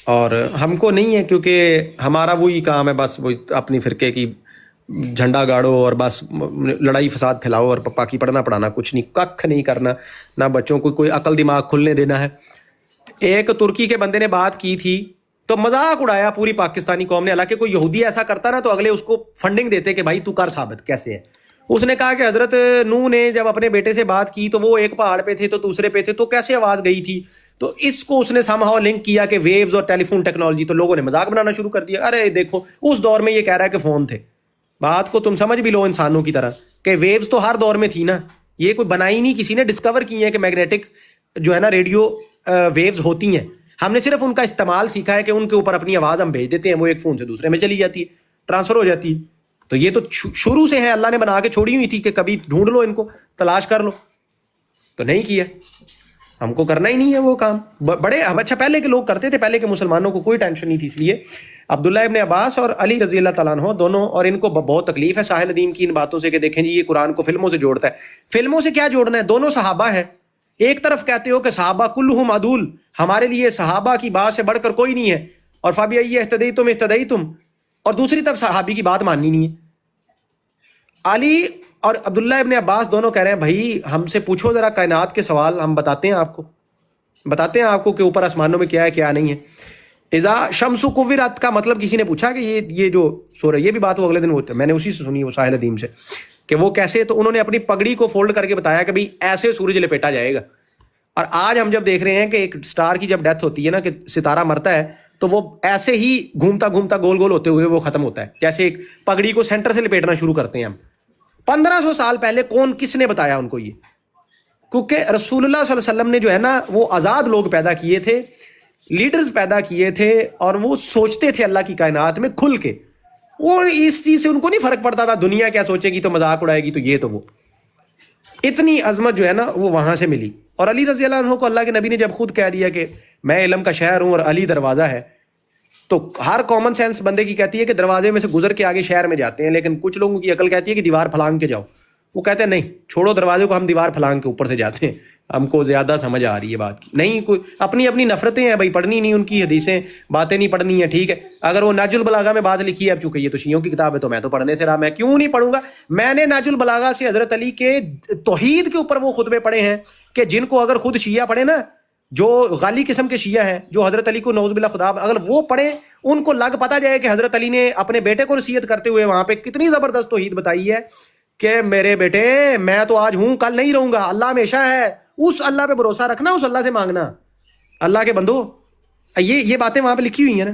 Speaker 1: اور ہم کو نہیں ہے, کیونکہ ہمارا وہی کام ہے, بس وہ اپنی فرقے کی جھنڈا گاڑو اور بس لڑائی فساد پھیلاؤ اور پپا کی پڑھنا پڑھانا, کچھ نہیں, ککھ نہیں کرنا, نہ بچوں کو کوئی عقل دماغ کھلنے دینا ہے. ایک ترکی کے بندے نے بات کی تھی تو مذاق اڑایا پوری پاکستانی قوم نے, حالانکہ کوئی یہودی ایسا کرتا نا تو اگلے اس کو فنڈنگ دیتے کہ بھائی تو کر ثابت کیسے ہے. اس نے کہا کہ حضرت نوح نے جب اپنے بیٹے سے بات کی تو وہ ایک پہاڑ پہ تھے تو دوسرے پہ تھے, تو کیسے آواز گئی تھی, تو اس کو اس نے سمہاؤ لنک کیا کہ ویوز اور ٹیلی فون ٹیکنالوجی, تو لوگوں نے مذاق بنانا شروع کر دیا. ارے دیکھو اس دور میں یہ کہہ رہا ہے کہ فون تھے, بات کو تم سمجھ بھی لو انسانوں کی طرح کہ ویوز تو ہر دور میں تھی نا, یہ کوئی بنائی نہیں, کسی نے ڈسکور کی ہے کہ میگنیٹک جو ہے نا ریڈیو ویوز ہوتی ہیں, ہم نے صرف ان کا استعمال سیکھا ہے کہ ان کے اوپر اپنی آواز ہم بھیج دیتے ہیں, وہ ایک فون سے دوسرے میں چلی جاتی ہے, ٹرانسفر ہو جاتی ہے. تو یہ تو شروع سے ہے, اللہ نے بنا کے چھوڑی ہوئی تھی کہ کبھی ڈھونڈ لو ان کو, تلاش کر لو, تو نہیں کیا. ہم کو کرنا ہی نہیں ہے وہ کام. بڑے اچھا پہلے کے لوگ کرتے تھے, پہلے کے مسلمانوں کو کوئی ٹینشن نہیں تھی. اس لیے عبداللہ ابن عباس اور علی رضی اللہ تعالیٰ عنہ دونوں, اور ان کو بہت تکلیف ہے ساحل ندیم کی ان باتوں سے کہ دیکھیں جی یہ قرآن کو فلموں سے جوڑتا ہے. فلموں سے کیا جوڑنا ہے, دونوں صحابہ ہے, ایک طرف کہتے ہو کہ صحابہ کلہم عدول، ہمارے لیے صحابہ کی بات سے بڑھ کر کوئی نہیں ہے، اور فبأي اهتديتم اهتديتم، اور دوسری طرف صحابی کی بات ماننی نہیں ہے. علی اور عبداللہ ابن عباس دونوں کہہ رہے ہیں بھائی ہم سے پوچھو ذرا کائنات کے سوال، ہم بتاتے ہیں آپ کو کہ اوپر آسمانوں میں کیا ہے کیا نہیں ہے. اذا شمس کورت کا مطلب کسی نے پوچھا کہ یہ جو سورہ، یہ بھی بات وہ اگلے دن ہوتا ہے، میں نے اسی سے سنی وہ ساحل ادیم سے، کہ وہ کیسے، تو انہوں نے اپنی پگڑی کو فولڈ کر کے بتایا کہ بھئی ایسے سورج لپیٹا جائے گا. اور آج ہم جب دیکھ رہے ہیں کہ ایک سٹار کی جب ڈیتھ ہوتی ہے نا، کہ ستارہ مرتا ہے، تو وہ ایسے ہی گھومتا گھومتا گول گول ہوتے ہوئے وہ ختم ہوتا ہے، جیسے ایک پگڑی کو سینٹر سے لپیٹنا شروع کرتے ہیں ہم. 1500 سال پہلے کس نے بتایا ان کو یہ؟ کیونکہ رسول اللہ صلی اللہ علیہ وسلم نے جو ہے نا وہ آزاد لوگ پیدا کیے تھے، لیڈرز پیدا کیے تھے، اور وہ سوچتے تھے اللہ کی کائنات میں کھل کے، اور اس چیز سے ان کو نہیں فرق پڑتا تھا دنیا کیا سوچے گی تو مذاق اڑائے گی تو یہ تو وہ. اتنی عظمت جو ہے نا وہ وہاں سے ملی. اور علی رضی اللہ عنہ کو اللہ کے نبی نے جب خود کہہ دیا کہ میں علم کا شہر ہوں اور علی دروازہ ہے، تو ہر کامن سینس بندے کی کہتی ہے کہ دروازے میں سے گزر کے آگے شہر میں جاتے ہیں، لیکن کچھ لوگوں کی عقل کہتی ہے کہ دیوار پھلانگ کے جاؤ. وہ کہتے ہیں نہیں، چھوڑو دروازے کو، ہم دیوار پھلانگ کے اوپر سے جاتے ہیں، ہم کو زیادہ سمجھ آ رہی ہے بات کی. نہیں، کوئی اپنی اپنی نفرتیں ہیں بھائی، پڑھنی نہیں ان کی حدیثیں، باتیں نہیں پڑھنی ہیں، ٹھیک ہے. اگر وہ ناج البلاغہ میں بات لکھی ہے، اب چونکہ یہ تو شیعوں کی کتاب ہے تو میں تو پڑھنے سے رہا، میں کیوں نہیں پڑھوں گا. میں نے ناج البلاغہ سے حضرت علی کے توحید کے اوپر وہ خطبے پڑھے ہیں کہ جن کو اگر خود شیعہ پڑھے نا، جو غالی قسم کے شیعہ ہیں، جو حضرت علی کو نعوذ باللہ خدا، اگر وہ پڑھیں، ان کو لگ پتہ جائے کہ حضرت علی نے اپنے بیٹے کو نصیحت کرتے ہوئے وہاں پہ کتنی زبردست توحید بتائی ہے کہ میرے بیٹے میں تو آج ہوں کل نہیں رہوں گا، اللہ ہمیشہ ہے، اس اللہ پہ بھروسہ رکھنا، اس اللہ سے مانگنا. اللہ کے بندو، یہ باتیں وہاں پہ لکھی ہوئی ہیں نا،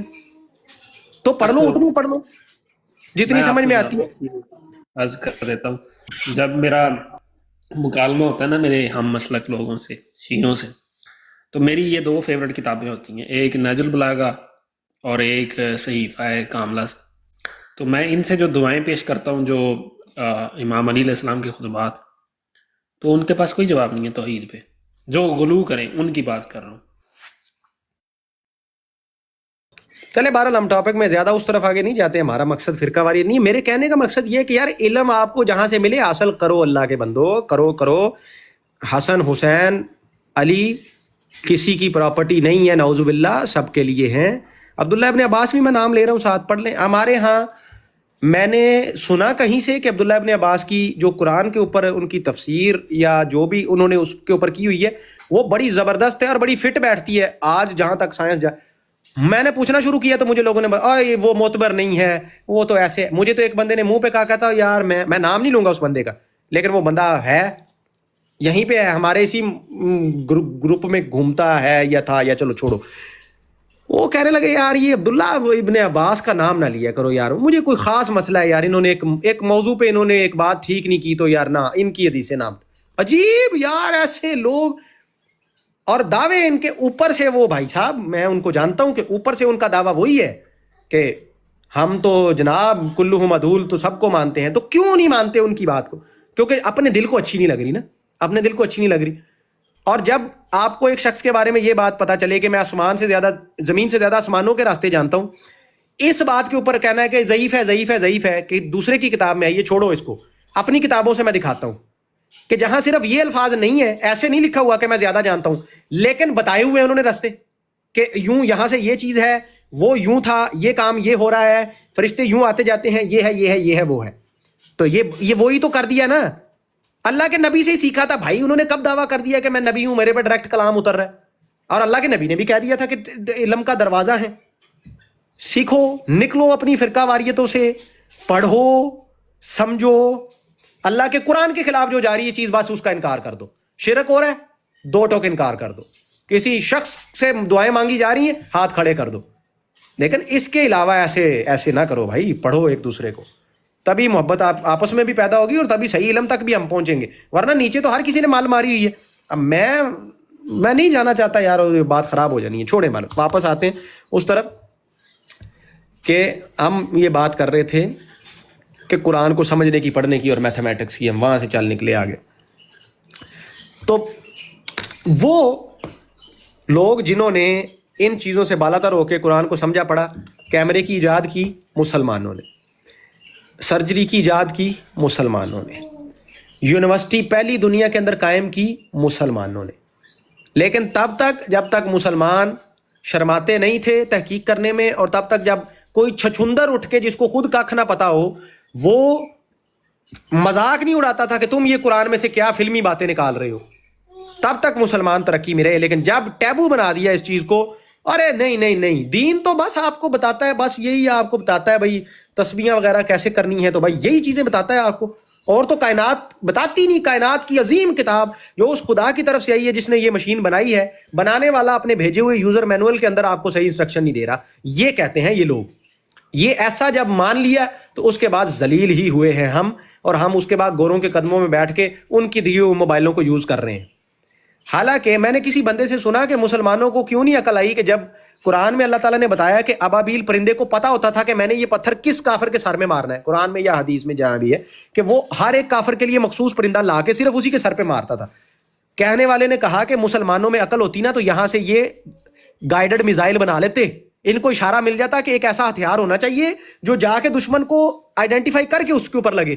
Speaker 1: تو پڑھ لو، اتنی پڑھ لو جتنی سمجھ میں آتی ہے.
Speaker 2: عرض کر دیتا ہوں، جب میرا مکالمہ ہوتا ہے نا میرے ہم مسلک لوگوں سے، شیعوں سے، تو میری یہ 2 فیورٹ کتابیں ہوتی ہیں، ایک نہج البلاغہ اور ایک صحیفہ کاملہ. تو میں ان سے جو دعائیں پیش کرتا ہوں، جو امام علی علیہ السلام کے خطبات، تو ان کے پاس کوئی جواب نہیں ہے توحید پہ، جو غلو کریں ان کی بات کر رہا ہوں.
Speaker 1: چلے بہرحال ہم ٹاپک میں زیادہ اس طرف آگے نہیں جاتے، ہمارا مقصد فرقہ واری نہیں ہے. میرے کہنے کا مقصد یہ ہے کہ یار علم آپ کو جہاں سے ملے حاصل کرو، اللہ کے بندو کرو. حسن حسین علی کسی کی پراپرٹی نہیں ہے، نعوذ باللہ، سب کے لیے ہیں. عبداللہ ابن عباس بھی میں نام لے رہا ہوں، ساتھ پڑھ لیں. ہمارے ہاں میں نے سنا کہیں سے کہ عبداللہ ابن عباس کی جو قرآن کے اوپر ان کی تفسیر یا جو بھی انہوں نے اس کے اوپر کی ہوئی ہے وہ بڑی زبردست ہے اور بڑی فٹ بیٹھتی ہے. آج جہاں تک سائنس میں نے پوچھنا شروع کیا تو مجھے لوگوں نے وہ معتبر نہیں ہے، وہ تو ایسے. مجھے تو ایک بندے نے منہ پہ کہا تھا، یار میں نام نہیں لوں گا اس بندے کا، لیکن وہ بندہ ہے یہیں پہ ہے، ہمارے اسی گروپ میں گھومتا ہے یا تھا، یا چلو چھوڑو. وہ کہنے لگے یار یہ عبداللہ ابن عباس کا نام نہ لیا کرو یار، مجھے کوئی خاص مسئلہ ہے یار، انہوں نے ایک موضوع پہ انہوں نے ایک بات ٹھیک نہیں کی تو یار نہ ان کی حدیث نام. عجیب یار ایسے لوگ، اور دعوے ان کے اوپر سے، وہ بھائی صاحب میں ان کو جانتا ہوں کہ اوپر سے ان کا دعویٰ وہی ہے کہ ہم تو جناب کلہم عدول تو سب کو مانتے ہیں. تو کیوں نہیں مانتے ان کی بات کو؟ کیونکہ اپنے دل کو اچھی نہیں لگ رہی نا، اپنے دل کو اچھی نہیں لگ رہی. اور جب آپ کو ایک شخص کے بارے میں یہ بات پتا چلے کہ میں آسمان سے زیادہ، زمین سے زیادہ آسمانوں کے راستے جانتا ہوں، اس بات کے اوپر کہنا ہے کہ ضعیف ہے کہ دوسرے کی کتاب میں ہے، یہ چھوڑو اس کو. اپنی کتابوں سے میں دکھاتا ہوں کہ جہاں صرف یہ الفاظ نہیں ہے، ایسے نہیں لکھا ہوا کہ میں زیادہ جانتا ہوں، لیکن بتائے ہوئے انہوں نے راستے کہ یوں یہاں سے یہ چیز ہے، وہ یوں تھا، یہ کام یہ ہو رہا ہے، فرشتے یوں آتے جاتے ہیں، یہ ہے وہ ہے. تو یہ وہی تو کر دیا نا، اللہ کے نبی سے ہی سیکھا تھا بھائی. انہوں نے کب دعویٰ کر دیا کہ میں نبی ہوں، میرے پہ ڈائریکٹ کلام اتر رہا ہے؟ اور اللہ کے نبی نے بھی کہہ دیا تھا کہ علم کا دروازہ ہے، سیکھو، نکلو اپنی فرقہ واریتوں سے، پڑھو، سمجھو. اللہ کے قرآن کے خلاف جو جا رہی ہے چیز، بس اس کا انکار کر دو. شرک ہو رہا ہے، 2 ٹوک انکار کر دو. کسی شخص سے دعائیں مانگی جا رہی ہیں، ہاتھ کھڑے کر دو. لیکن اس کے علاوہ ایسے نہ کرو بھائی. پڑھو ایک دوسرے کو، تبھی محبت آپس میں بھی پیدا ہوگی اور تبھی صحیح علم تک بھی ہم پہنچیں گے. ورنہ نیچے تو ہر کسی نے مال ماری ہوئی ہے. اب میں نہیں جانا چاہتا یار، بات خراب ہو جانی ہے. چھوڑیں مال، واپس آتے ہیں اس طرف کہ ہم یہ بات کر رہے تھے کہ قرآن کو سمجھنے کی، پڑھنے کی اور میتھمیٹکس کی. ہم وہاں سے چل نکلے آگے. تو وہ لوگ جنہوں نے ان چیزوں سے بالاتر ہو کے قرآن کو سمجھا پڑھا، کیمرے کی ایجاد کی مسلمانوں نے، سرجری کی ایجاد کی مسلمانوں نے، یونیورسٹی پہلی دنیا کے اندر قائم کی مسلمانوں نے، لیکن تب تک جب تک مسلمان شرماتے نہیں تھے تحقیق کرنے میں، اور تب تک جب کوئی چھچھندر اٹھ کے جس کو خود کھ نہ پتا ہو وہ مذاق نہیں اڑاتا تھا کہ تم یہ قرآن میں سے کیا فلمی باتیں نکال رہے ہو، تب تک مسلمان ترقی میں رہے. لیکن جب ٹیبو بنا دیا اس چیز کو، ارے نہیں نہیں نہیں، دین تو بس آپ کو بتاتا ہے، بس یہی آپ کو بتاتا ہے بھائی تسبیحاں وغیرہ کیسے کرنی ہے، تو بھائی یہی چیزیں بتاتا ہے آپ کو، اور تو کائنات بتاتی نہیں. کائنات کی عظیم کتاب جو اس خدا کی طرف سے آئی ہے جس نے یہ مشین بنائی ہے، بنانے والا اپنے بھیجے ہوئے یوزر مینول کے اندر آپ کو صحیح انسٹرکشن نہیں دے رہا. یہ کہتے ہیں یہ لوگ، یہ ایسا جب مان لیا تو اس کے بعد ذلیل ہی ہوئے ہیں ہم، اور ہم اس کے بعد گوروں کے قدموں میں بیٹھ کے ان کی دیے ہوئے موبائلوں کو یوز کر رہے ہیں. حالانکہ میں نے کسی بندے سے سنا کہ مسلمانوں کو کیوں نہیں عقل آئی کہ جب قرآن میں اللہ تعالیٰ نے بتایا کہ ابابیل پرندے کو پتا ہوتا تھا کہ میں نے یہ پتھر کس کافر کے سر میں مارنا ہے، قرآن میں یا حدیث میں جہاں بھی ہے کہ وہ ہر ایک کافر کے لیے مخصوص پرندہ لا کے صرف اسی کے سر پہ مارتا تھا. کہنے والے نے کہا کہ مسلمانوں میں عقل ہوتی نا تو یہاں سے یہ گائیڈڈ میزائل بنا لیتے، ان کو اشارہ مل جاتا کہ ایک ایسا ہتھیار ہونا چاہیے جو جا کے دشمن کو آئیڈینٹیفائی کر کے اس کے اوپر لگے.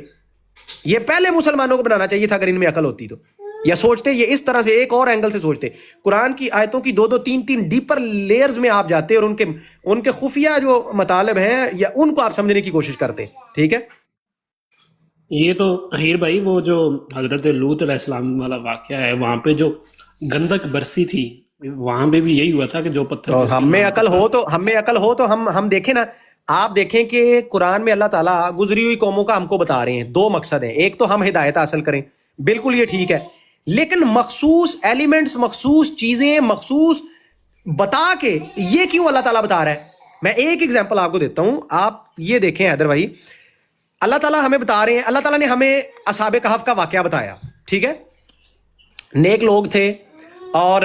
Speaker 1: یہ پہلے مسلمانوں کو بنانا چاہیے تھا اگر ان میں عقل ہوتی تو، یا سوچتے یہ اس طرح سے ایک اور اینگل سے سوچتے. قرآن کی آیتوں کی دو تین ڈیپر لیئرز میں آپ جاتے اور ان کے خفیہ جو مطالب ہیں یا ان کو آپ سمجھنے کی کوشش کرتے. ٹھیک ہے،
Speaker 2: یہ تو حیر بھائی وہ جو حضرت لوط علیہ السلام والا واقعہ ہے، وہاں پہ جو گندک برسی تھی وہاں پہ بھی یہی ہوا تھا کہ جو پتھر
Speaker 1: ہم میں عقل ہو تو ہم دیکھیں نا. آپ دیکھیں کہ قرآن میں اللہ تعالیٰ گزری ہوئی قوموں کا ہم کو بتا رہے ہیں. دو مقصد ہیں، ایک تو ہم ہدایت حاصل کریں، بالکل یہ ٹھیک ہے، لیکن مخصوص ایلیمنٹس، مخصوص چیزیں مخصوص بتا کے یہ کیوں اللہ تعالیٰ بتا رہا ہے. میں ایک ایگزامپل آپ کو دیتا ہوں، آپ یہ دیکھیں حیدر بھائی، اللہ تعالیٰ ہمیں بتا رہے ہیں، اللہ تعالیٰ نے ہمیں اصحاب کہف کا واقعہ بتایا. ٹھیک ہے، نیک لوگ تھے اور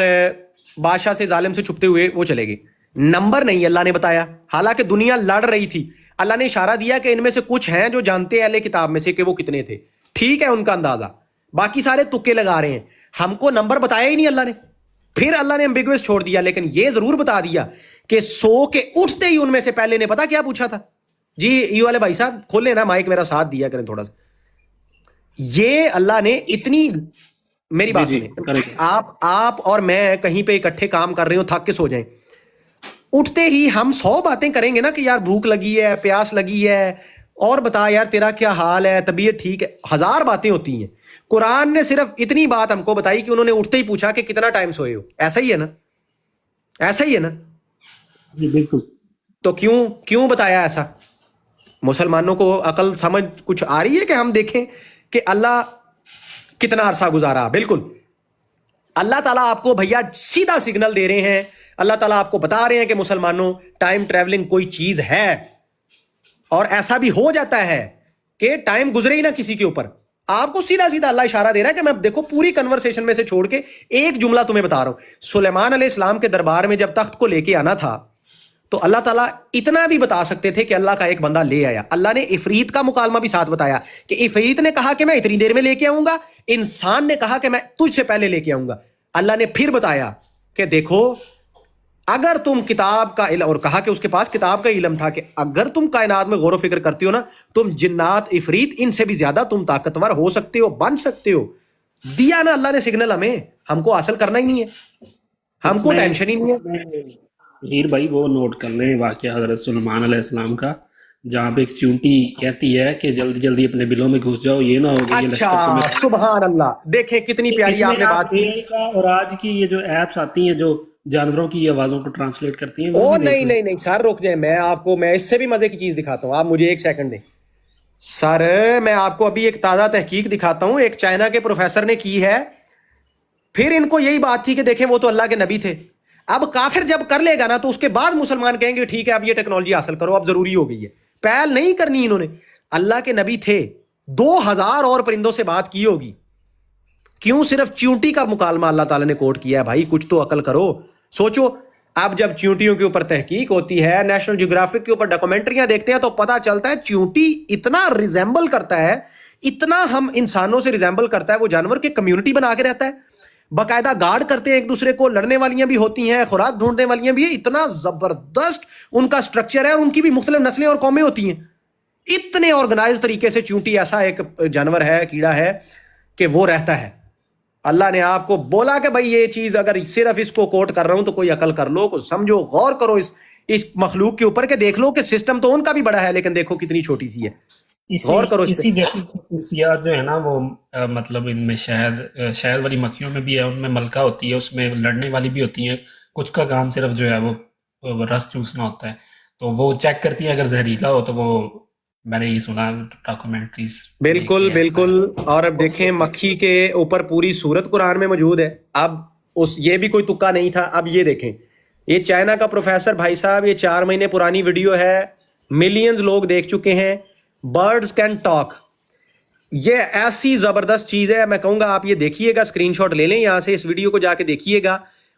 Speaker 1: بادشاہ سے ظالم سے چھپتے ہوئے وہ چلے گئے. نمبر نہیں اللہ نے بتایا، حالانکہ دنیا لڑ رہی تھی. اللہ نے اشارہ دیا کہ ان میں سے کچھ ہیں جو جانتے ہیں اہل کتاب میں سے کہ وہ کتنے تھے. ٹھیک ہے، ان کا اندازہ، باقی سارے تکے لگا رہے ہیں. ہم کو نمبر بتایا ہی نہیں اللہ نے. پھر اللہ نے ایمبیگوس چھوڑ دیا، لیکن یہ ضرور بتا دیا کہ سو کے اٹھتے ہی ان میں سے پہلے نے پتا کیا پوچھا تھا. جی یہ والے بھائی صاحب کھولے نا مائک، میرا ساتھ دیا کریں تھوڑا سا. یہ اللہ نے اتنی، میری بات سنیں، آپ اور میں کہیں پہ اکٹھے کام کر رہے ہو، تھک کے سو جائیں، اٹھتے ہی ہم 100 باتیں کریں گے نا کہ یار بھوک لگی ہے، پیاس لگی ہے، اور بتا یار تیرا کیا حال ہے، طبیعت ٹھیک ہے، 1000 باتیں ہوتی ہیں. قرآن نے صرف اتنی بات ہم کو بتائی کہ انہوں نے اٹھتے ہی پوچھا کہ کتنا ٹائم سوئے ہو. ایسا ہی ہے نا، ایسا ہی ہے نا.
Speaker 2: جی بالکل.
Speaker 1: تو کیوں بتایا ایسا؟ مسلمانوں کو عقل سمجھ کچھ آ رہی ہے کہ ہم دیکھیں کہ اللہ کتنا عرصہ گزارا. بالکل اللہ تعالیٰ آپ کو بھیا سیدھا سگنل دے رہے ہیں. اللہ تعالیٰ آپ کو بتا رہے ہیں کہ مسلمانوں ٹائم ٹریولنگ کوئی چیز ہے، اور ایسا بھی ہو جاتا ہے کہ ٹائم گزرے ہی نہ کسی کے اوپر. آپ کو سیدھا اللہ اشارہ دے رہا ہے کہ میں دیکھو پوری کنورسیشن میں سے چھوڑ کے ایک جملہ تمہیں بتا رہا ہوں. سلیمان علیہ السلام کے دربار میں جب تخت کو لے کے آنا تھا تو اللہ تعالیٰ اتنا بھی بتا سکتے تھے کہ اللہ کا ایک بندہ لے آیا. اللہ نے عفریت کا مکالمہ بھی ساتھ بتایا کہ عفریت نے کہا کہ میں اتنی دیر میں لے کے آؤں گا، انسان نے کہا کہ میں تجھ سے پہلے لے کے آؤں گا. اللہ نے پھر بتایا کہ دیکھو اگر تم کتاب کا علم، اور کہا کہ اس کے پاس کتاب کا علم تھا، کہ اگر تم کائنات میں غور و فکر کرتے ہو نا، تم جنات عفریت ان سے بھی زیادہ تم طاقتور ہو سکتے ہو، بن سکتے ہو. دیا نا اللہ نے سگنل، ہم کو حاصل کرنا ہی نہیں ہے، ہم کو ٹینشن ہی نہیں ہے.
Speaker 2: ہیر بھائی وہ نوٹ کر لیں واقعہ حضرت سلیمان علیہ السلام کا، جہاں پہ ایک چونٹی کہتی ہے کہ جلدی جلدی اپنے بلوں میں گھس جاؤ، یہ نہ ہو گیا.
Speaker 1: اچھا سبحان اللہ، دیکھیں کتنی پیاری آپ نے بات کی.
Speaker 2: اور آج کی یہ جو ایپس آتی ہیں جو جانوروں کی آوازوں کو ٹرانسلیٹ کرتی ہیں،
Speaker 1: او نہیں سر رک جائیں، میں اس سے بھی مزے کی چیز دکھاتا ہوں. آپ مجھے ایک سیکنڈ دیں سر. میں آپ کو ابھی ایک تازہ تحقیق دکھاتا ہوں، ایک چائنا کے پروفیسر نے کی ہے. پھر ان کو یہی بات تھی کہ دیکھیں وہ تو اللہ کے نبی تھے. اب کافر جب کر لے گا نا تو اس کے بعد مسلمان کہیں گے ٹھیک ہے اب یہ ٹیکنالوجی حاصل کرو، اب ضروری ہو گئی ہے. پہل نہیں کرنی انہوں نے. اللہ کے نبی تھے، 2000 اور پرندوں سے بات کی ہوگی. کیوں صرف چیونٹی کا مکالمہ اللہ تعالیٰ نے کوٹ کیا ہے؟ بھائی کچھ تو عقل کرو. سوچو اب جب چیونٹیوں کے اوپر تحقیق ہوتی ہے، نیشنل جیوگرافک کے اوپر ڈاکومنٹریاں دیکھتے ہیں تو پتہ چلتا ہے چیونٹی اتنا ریزیمبل کرتا ہے، اتنا ہم انسانوں سے ریزیمبل کرتا ہے، وہ جانور کی کمیونٹی بنا کے رہتا ہے، باقاعدہ گارڈ کرتے ہیں ایک دوسرے کو، لڑنے والیاں بھی ہوتی ہیں، خوراک ڈھونڈنے والیاں بھی ہیں. اتنا زبردست ان کا سٹرکچر ہے، اور ان کی بھی مختلف نسلیں اور قومیں ہوتی ہیں. اتنے آرگنائز طریقے سے چیونٹی ایسا ایک جانور ہے، کیڑا ہے کہ وہ رہتا ہے. اللہ نے آپ کو بولا کہ بھائی یہ چیز اگر صرف اس کو کوٹ کر رہا ہوں تو کوئی عقل کر لو، کو سمجھو، غور کرو اس مخلوق کے اوپر کہ دیکھ لو کہ سسٹم تو ان کا بھی بڑا ہے لیکن دیکھو کتنی چھوٹی سی ہے. غور کرو اس
Speaker 2: اسی
Speaker 1: پہ.
Speaker 2: جیسی خصوصیات جو ہے نا وہ مطلب ان میں شہد والی مکھیوں میں بھی ہے، ان میں ملکہ ہوتی ہے، اس میں لڑنے والی بھی ہوتی ہیں، کچھ کا کام صرف جو ہے وہ رس چوسنا ہوتا ہے، تو وہ چیک کرتی ہیں اگر زہریلا ہو تو وہ، میں نے یہ سنا ڈاکومنٹریز.
Speaker 1: بالکل بالکل. اور اب دیکھیں مکھی کے اوپر پوری سورت قرآن میں موجود ہے. اب یہ بھی کوئی تکا نہیں تھا. اب یہ دیکھیں، یہ چائنا کا پروفیسر بھائی صاحب، یہ 4 مہینے پرانی ویڈیو ہے، ملینز لوگ دیکھ چکے ہیں. برڈز کین ٹاک، یہ ایسی زبردست چیز ہے، میں کہوں گا آپ یہ دیکھیے گا، اسکرین شاٹ لے لیں یہاں سے، اس ویڈیو کو جا کے دیکھیے گا.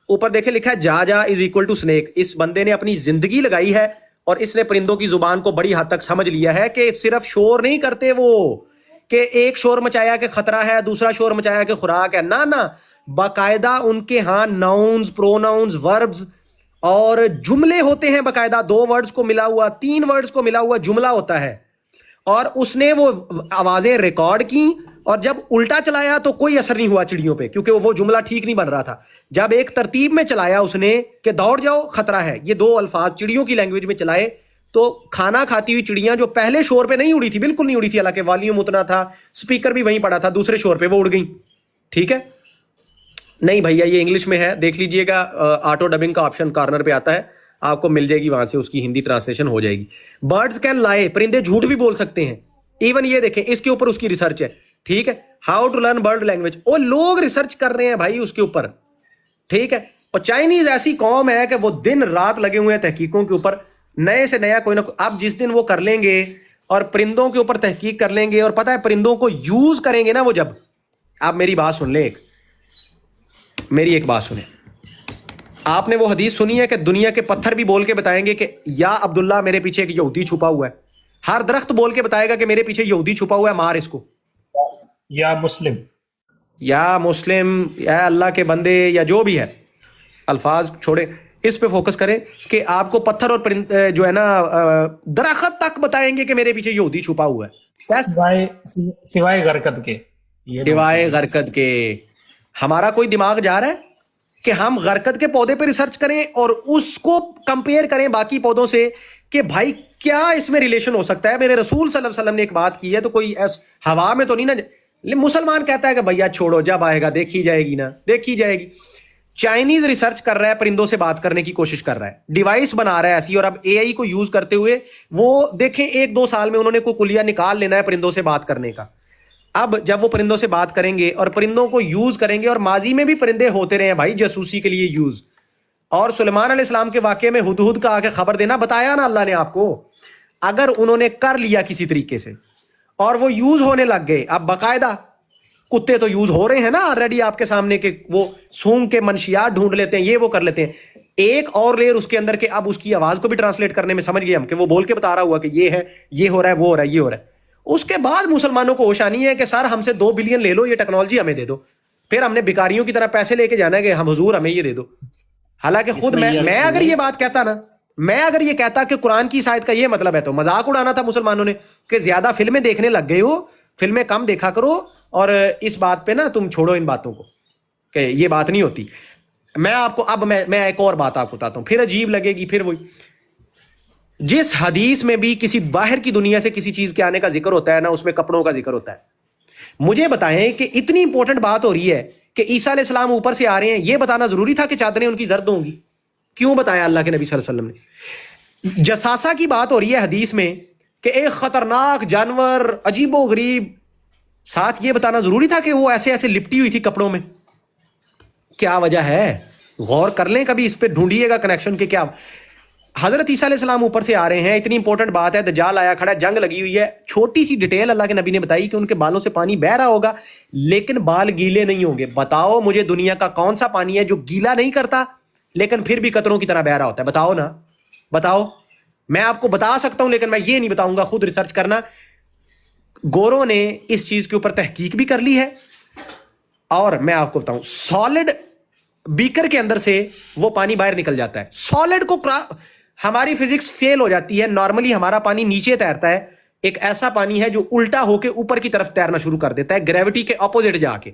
Speaker 1: اوپر دیکھیں لکھا ہے جا جا از اکول ٹو سنیک. اس بندے نے اپنی زندگی لگائی ہے اور اس نے پرندوں کی زبان کو بڑی حد تک سمجھ لیا ہے کہ صرف شور نہیں کرتے وہ، کہ ایک شور مچایا کہ خطرہ ہے، دوسرا شور مچایا کہ خوراک ہے، نہ باقاعدہ ان کے ہاں ناؤنز، پروناؤنز، وربز اور جملے ہوتے ہیں باقاعدہ. 2 ورڈز کو ملا ہوا، 3 ورڈز کو ملا ہوا جملہ ہوتا ہے. اور اس نے وہ آوازیں ریکارڈ کی اور جب الٹا چلایا تو کوئی اثر نہیں ہوا چڑیوں پہ، کیونکہ وہ جملہ ٹھیک نہیں بن رہا تھا. جب ایک ترتیب میں چلایا اس نے کہ دوڑ جاؤ خطرہ ہے، یہ 2 الفاظ چڑیوں کی لینگویج میں چلائے، تو کھانا کھاتی ہوئی چڑیاں جو پہلے شور پہ نہیں اڑی تھی، بالکل نہیں اڑی تھی، حالانکہ والیوم اتنا تھا، سپیکر بھی وہیں پڑا تھا، دوسرے شور پہ وہ اڑ گئیں. ٹھیک ہے، نہیں بھیا یہ انگلش میں ہے، دیکھ لیجئے گا، آٹو ڈبنگ کا آپشن کارنر پہ آتا ہے، آپ کو مل جائے گی، وہاں سے اس کی ہندی ٹرانسلیشن ہو جائے گی. برڈز کین لائے، پرندے جھوٹ بھی بول سکتے ہیں. ایون یہ دیکھیں اس کے اوپر اس کی ریسرچ ہے. ٹھیک ہے، how to learn bird language, وہ لوگ ریسرچ کر رہے ہیں بھائی اس کے اوپر. ٹھیک ہے، اور چائنیز ایسی قوم ہے کہ وہ دن رات لگے ہوئے ہیں تحقیقوں کے اوپر، نئے سے نیا کوئی نہ کوئی. اب جس دن وہ کر لیں گے اور پرندوں کے اوپر تحقیق کر لیں گے اور پتہ ہے پرندوں کو یوز کریں گے نا وہ، جب آپ میری بات سن لیں، میری ایک بات سنیں. آپ نے وہ حدیث سنی ہے کہ دنیا کے پتھر بھی بول کے بتائیں گے کہ یا عبداللہ میرے پیچھے ایک یہودی چھپا ہوا ہے. ہر درخت بول کے بتائے گا کہ میرے پیچھے یہودی چھپا ہوا ہے، مار اس کو.
Speaker 2: یا مسلم،
Speaker 1: یا اللہ کے بندے، یا جو بھی ہے، الفاظ چھوڑے، اس پہ فوکس کریں کہ آپ کو پتھر اور جو ہے نا درخت تک بتائیں گے کہ میرے پیچھے یہودی چھپا ہوا ہے،
Speaker 2: سوائے غرقد کے.
Speaker 1: سوائے غرقد کے. ہمارا کوئی دماغ جا رہا ہے کہ ہم غرقد کے پودے پہ ریسرچ کریں اور اس کو کمپیئر کریں باقی پودوں سے کہ بھائی کیا اس میں ریلیشن ہو سکتا ہے؟ میرے رسول صلی اللہ علیہ وسلم نے ایک بات کی ہے تو کوئی ہوا میں تو نہیں نا. مسلمان کہتا ہے کہ بھیا چھوڑو، جب آئے گا دیکھی جائے گی نا، دیکھی جائے گی. چائنیز ریسرچ کر رہا ہے، پرندوں سے بات کرنے کی کوشش کر رہا ہے، ڈیوائس بنا رہا ہے ایسی، اور اب اے آئی کو یوز کرتے ہوئے وہ دیکھیں 1-2 سال میں انہوں نے کوئی کلیہ نکال لینا ہے پرندوں سے بات کرنے کا. اب جب وہ پرندوں سے بات کریں گے اور پرندوں کو یوز کریں گے، اور ماضی میں بھی پرندے ہوتے رہے ہیں بھائی جاسوسی کے لیے یوز. اور سلیمان علیہ السلام کے واقعے میں ہدہد کا آ کے خبر دینا بتایا نا اللہ نے آپ کو. اگر انہوں نے کر لیا کسی طریقے سے اور وہ یوز ہونے لگ گئے، اب باقاعدہ کتے تو یوز ہو رہے ہیں نا آلریڈی آپ کے سامنے، کہ وہ سونگ کے منشیات ڈھونڈ لیتے ہیں، یہ وہ کر لیتے ہیں. ایک اور لیئر اس کے اندر کہ اب اس کی آواز کو بھی ٹرانسلیٹ کرنے میں سمجھ گئے ہم کہ وہ بول کے بتا رہا ہوا کہ یہ ہے، یہ ہو رہا ہے، وہ ہو رہا ہے، یہ ہو رہا ہے. اس کے بعد مسلمانوں کو ہوش آنی ہے کہ سر ہم سے 2 بلین لے لو، یہ ٹیکنالوجی ہمیں دے دو. پھر ہم نے بیکاریوں کی طرح پیسے لے کے جانا ہے کہ ہم حضور ہمیں یہ دے دو. حالانکہ خود میں اگر یہ بات کہتا نا، میں اگر یہ کہتا کہ قرآن کی اس آیت کا یہ مطلب ہے، تو مذاق اڑانا تھا مسلمانوں نے کہ زیادہ فلمیں دیکھنے لگ گئے ہو، فلمیں کم دیکھا کرو، اور اس بات پہ نا تم چھوڑو ان باتوں کو کہ یہ بات نہیں ہوتی. میں آپ کو اب میں ایک اور بات آپ کو بتاتا ہوں، پھر عجیب لگے گی. پھر وہی جس حدیث میں بھی کسی باہر کی دنیا سے کسی چیز کے آنے کا ذکر ہوتا ہے نا، اس میں کپڑوں کا ذکر ہوتا ہے. مجھے بتائیں کہ اتنی امپورٹنٹ بات ہو رہی ہے کہ عیسیٰ علیہ السلام اوپر سے آ رہے ہیں، یہ بتانا ضروری تھا کہ چادریں ان کی زرد ہوں گی؟ کیوں بتایا اللہ کے نبی صلی اللہ علیہ وسلم نے؟ جساسہ کی بات ہو رہی ہے حدیث میں کہ ایک خطرناک جانور عجیب و غریب، ساتھ یہ بتانا ضروری تھا کہ وہ ایسے ایسے لپٹی ہوئی تھی کپڑوں میں. کیا وجہ ہے؟ غور کر لیں کبھی اس پہ، ڈھونڈیے گا کنیکشن کہ کیا. حضرت عیسیٰ علیہ السلام اوپر سے آ رہے ہیں، اتنی امپورٹنٹ بات ہے، دجال آیا کھڑا ہے، جنگ لگی ہوئی ہے. چھوٹی سی ڈیٹیل اللہ کے نبی نے بتائی کہ ان کے بالوں سے پانی بہ رہا ہوگا لیکن بال گیلے نہیں ہوں گے. بتاؤ مجھے دنیا کا کون سا پانی ہے جو گیلا نہیں کرتا لیکن پھر بھی قطروں کی طرح بہ رہا ہوتا ہے؟ بتاؤ نا، بتاؤ. میں آپ کو بتا سکتا ہوں لیکن میں یہ نہیں بتاؤں گا، خود ریسرچ کرنا. گوروں نے اس چیز کے اوپر تحقیق بھی کر لی ہے، اور میں آپ کو بتاؤں سالڈ بیکر کے اندر سے وہ پانی باہر نکل جاتا ہے. سالڈ کو ہماری فزکس فیل ہو جاتی ہے. نارملی ہمارا پانی نیچے تیرتا ہے، ایک ایسا پانی ہے جو الٹا ہو کے اوپر کی طرف تیرنا شروع کر دیتا ہے گریوٹی کے اپوزٹ جا کے.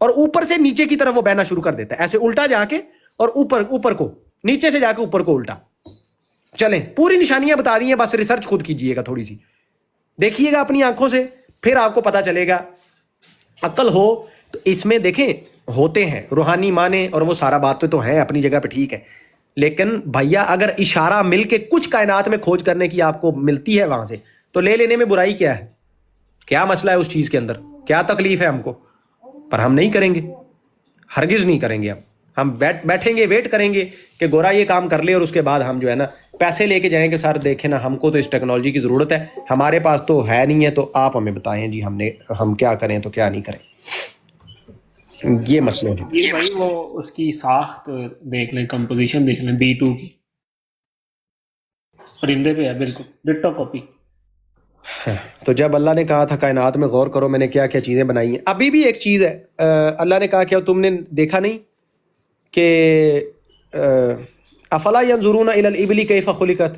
Speaker 1: اور اوپر سے نیچے کی طرف وہ بہنا شروع کر دیتا ہے, ایسے الٹا جا کے اور اوپر کو, نیچے سے جا کے اوپر کو الٹا. چلیں پوری نشانیاں بتا دی ہیں, بس ریسرچ خود کیجئے گا, تھوڑی سی دیکھیے گا اپنی آنکھوں سے, پھر آپ کو پتا چلے گا. عقل ہو تو اس میں دیکھیں ہوتے ہیں روحانی معنی, اور وہ سارا بات تو ہے اپنی جگہ پہ ٹھیک ہے, لیکن بھیا اگر اشارہ مل کے کچھ کائنات میں کھوج کرنے کی آپ کو ملتی ہے وہاں سے, تو لے لینے میں برائی کیا ہے؟ کیا مسئلہ ہے اس چیز کے اندر؟ کیا تکلیف ہے ہم کو؟ پر ہم نہیں کریں گے, ہرگز نہیں کریں گے. ہم بیٹھیں گے, ویٹ کریں گے کہ گورا یہ کام کر لے, اور اس کے بعد ہم جو ہے نا پیسے لے کے جائیں کہ سر دیکھیں نا ہم کو تو اس ٹیکنالوجی کی ضرورت ہے, ہمارے پاس تو ہے نہیں ہے, تو آپ ہمیں بتائیں جی ہم کیا کریں تو کیا نہیں کریں. یہ مسئلے ہیں.
Speaker 2: یہ بھائی وہ اس کی ساخت دیکھ لیں, کمپوزیشن دیکھ لیں B2 کی, پرندے پہ ہے بالکل ڈٹو کاپی.
Speaker 1: تو جب اللہ نے کہا تھا کائنات میں غور کرو میں نے کیا کیا چیزیں بنائی ہیں, ابھی بھی ایک چیز ہے, اللہ نے کہا کیا تم نے دیکھا نہیں کہ افلا ینظرون الی الابل کیف خلقت,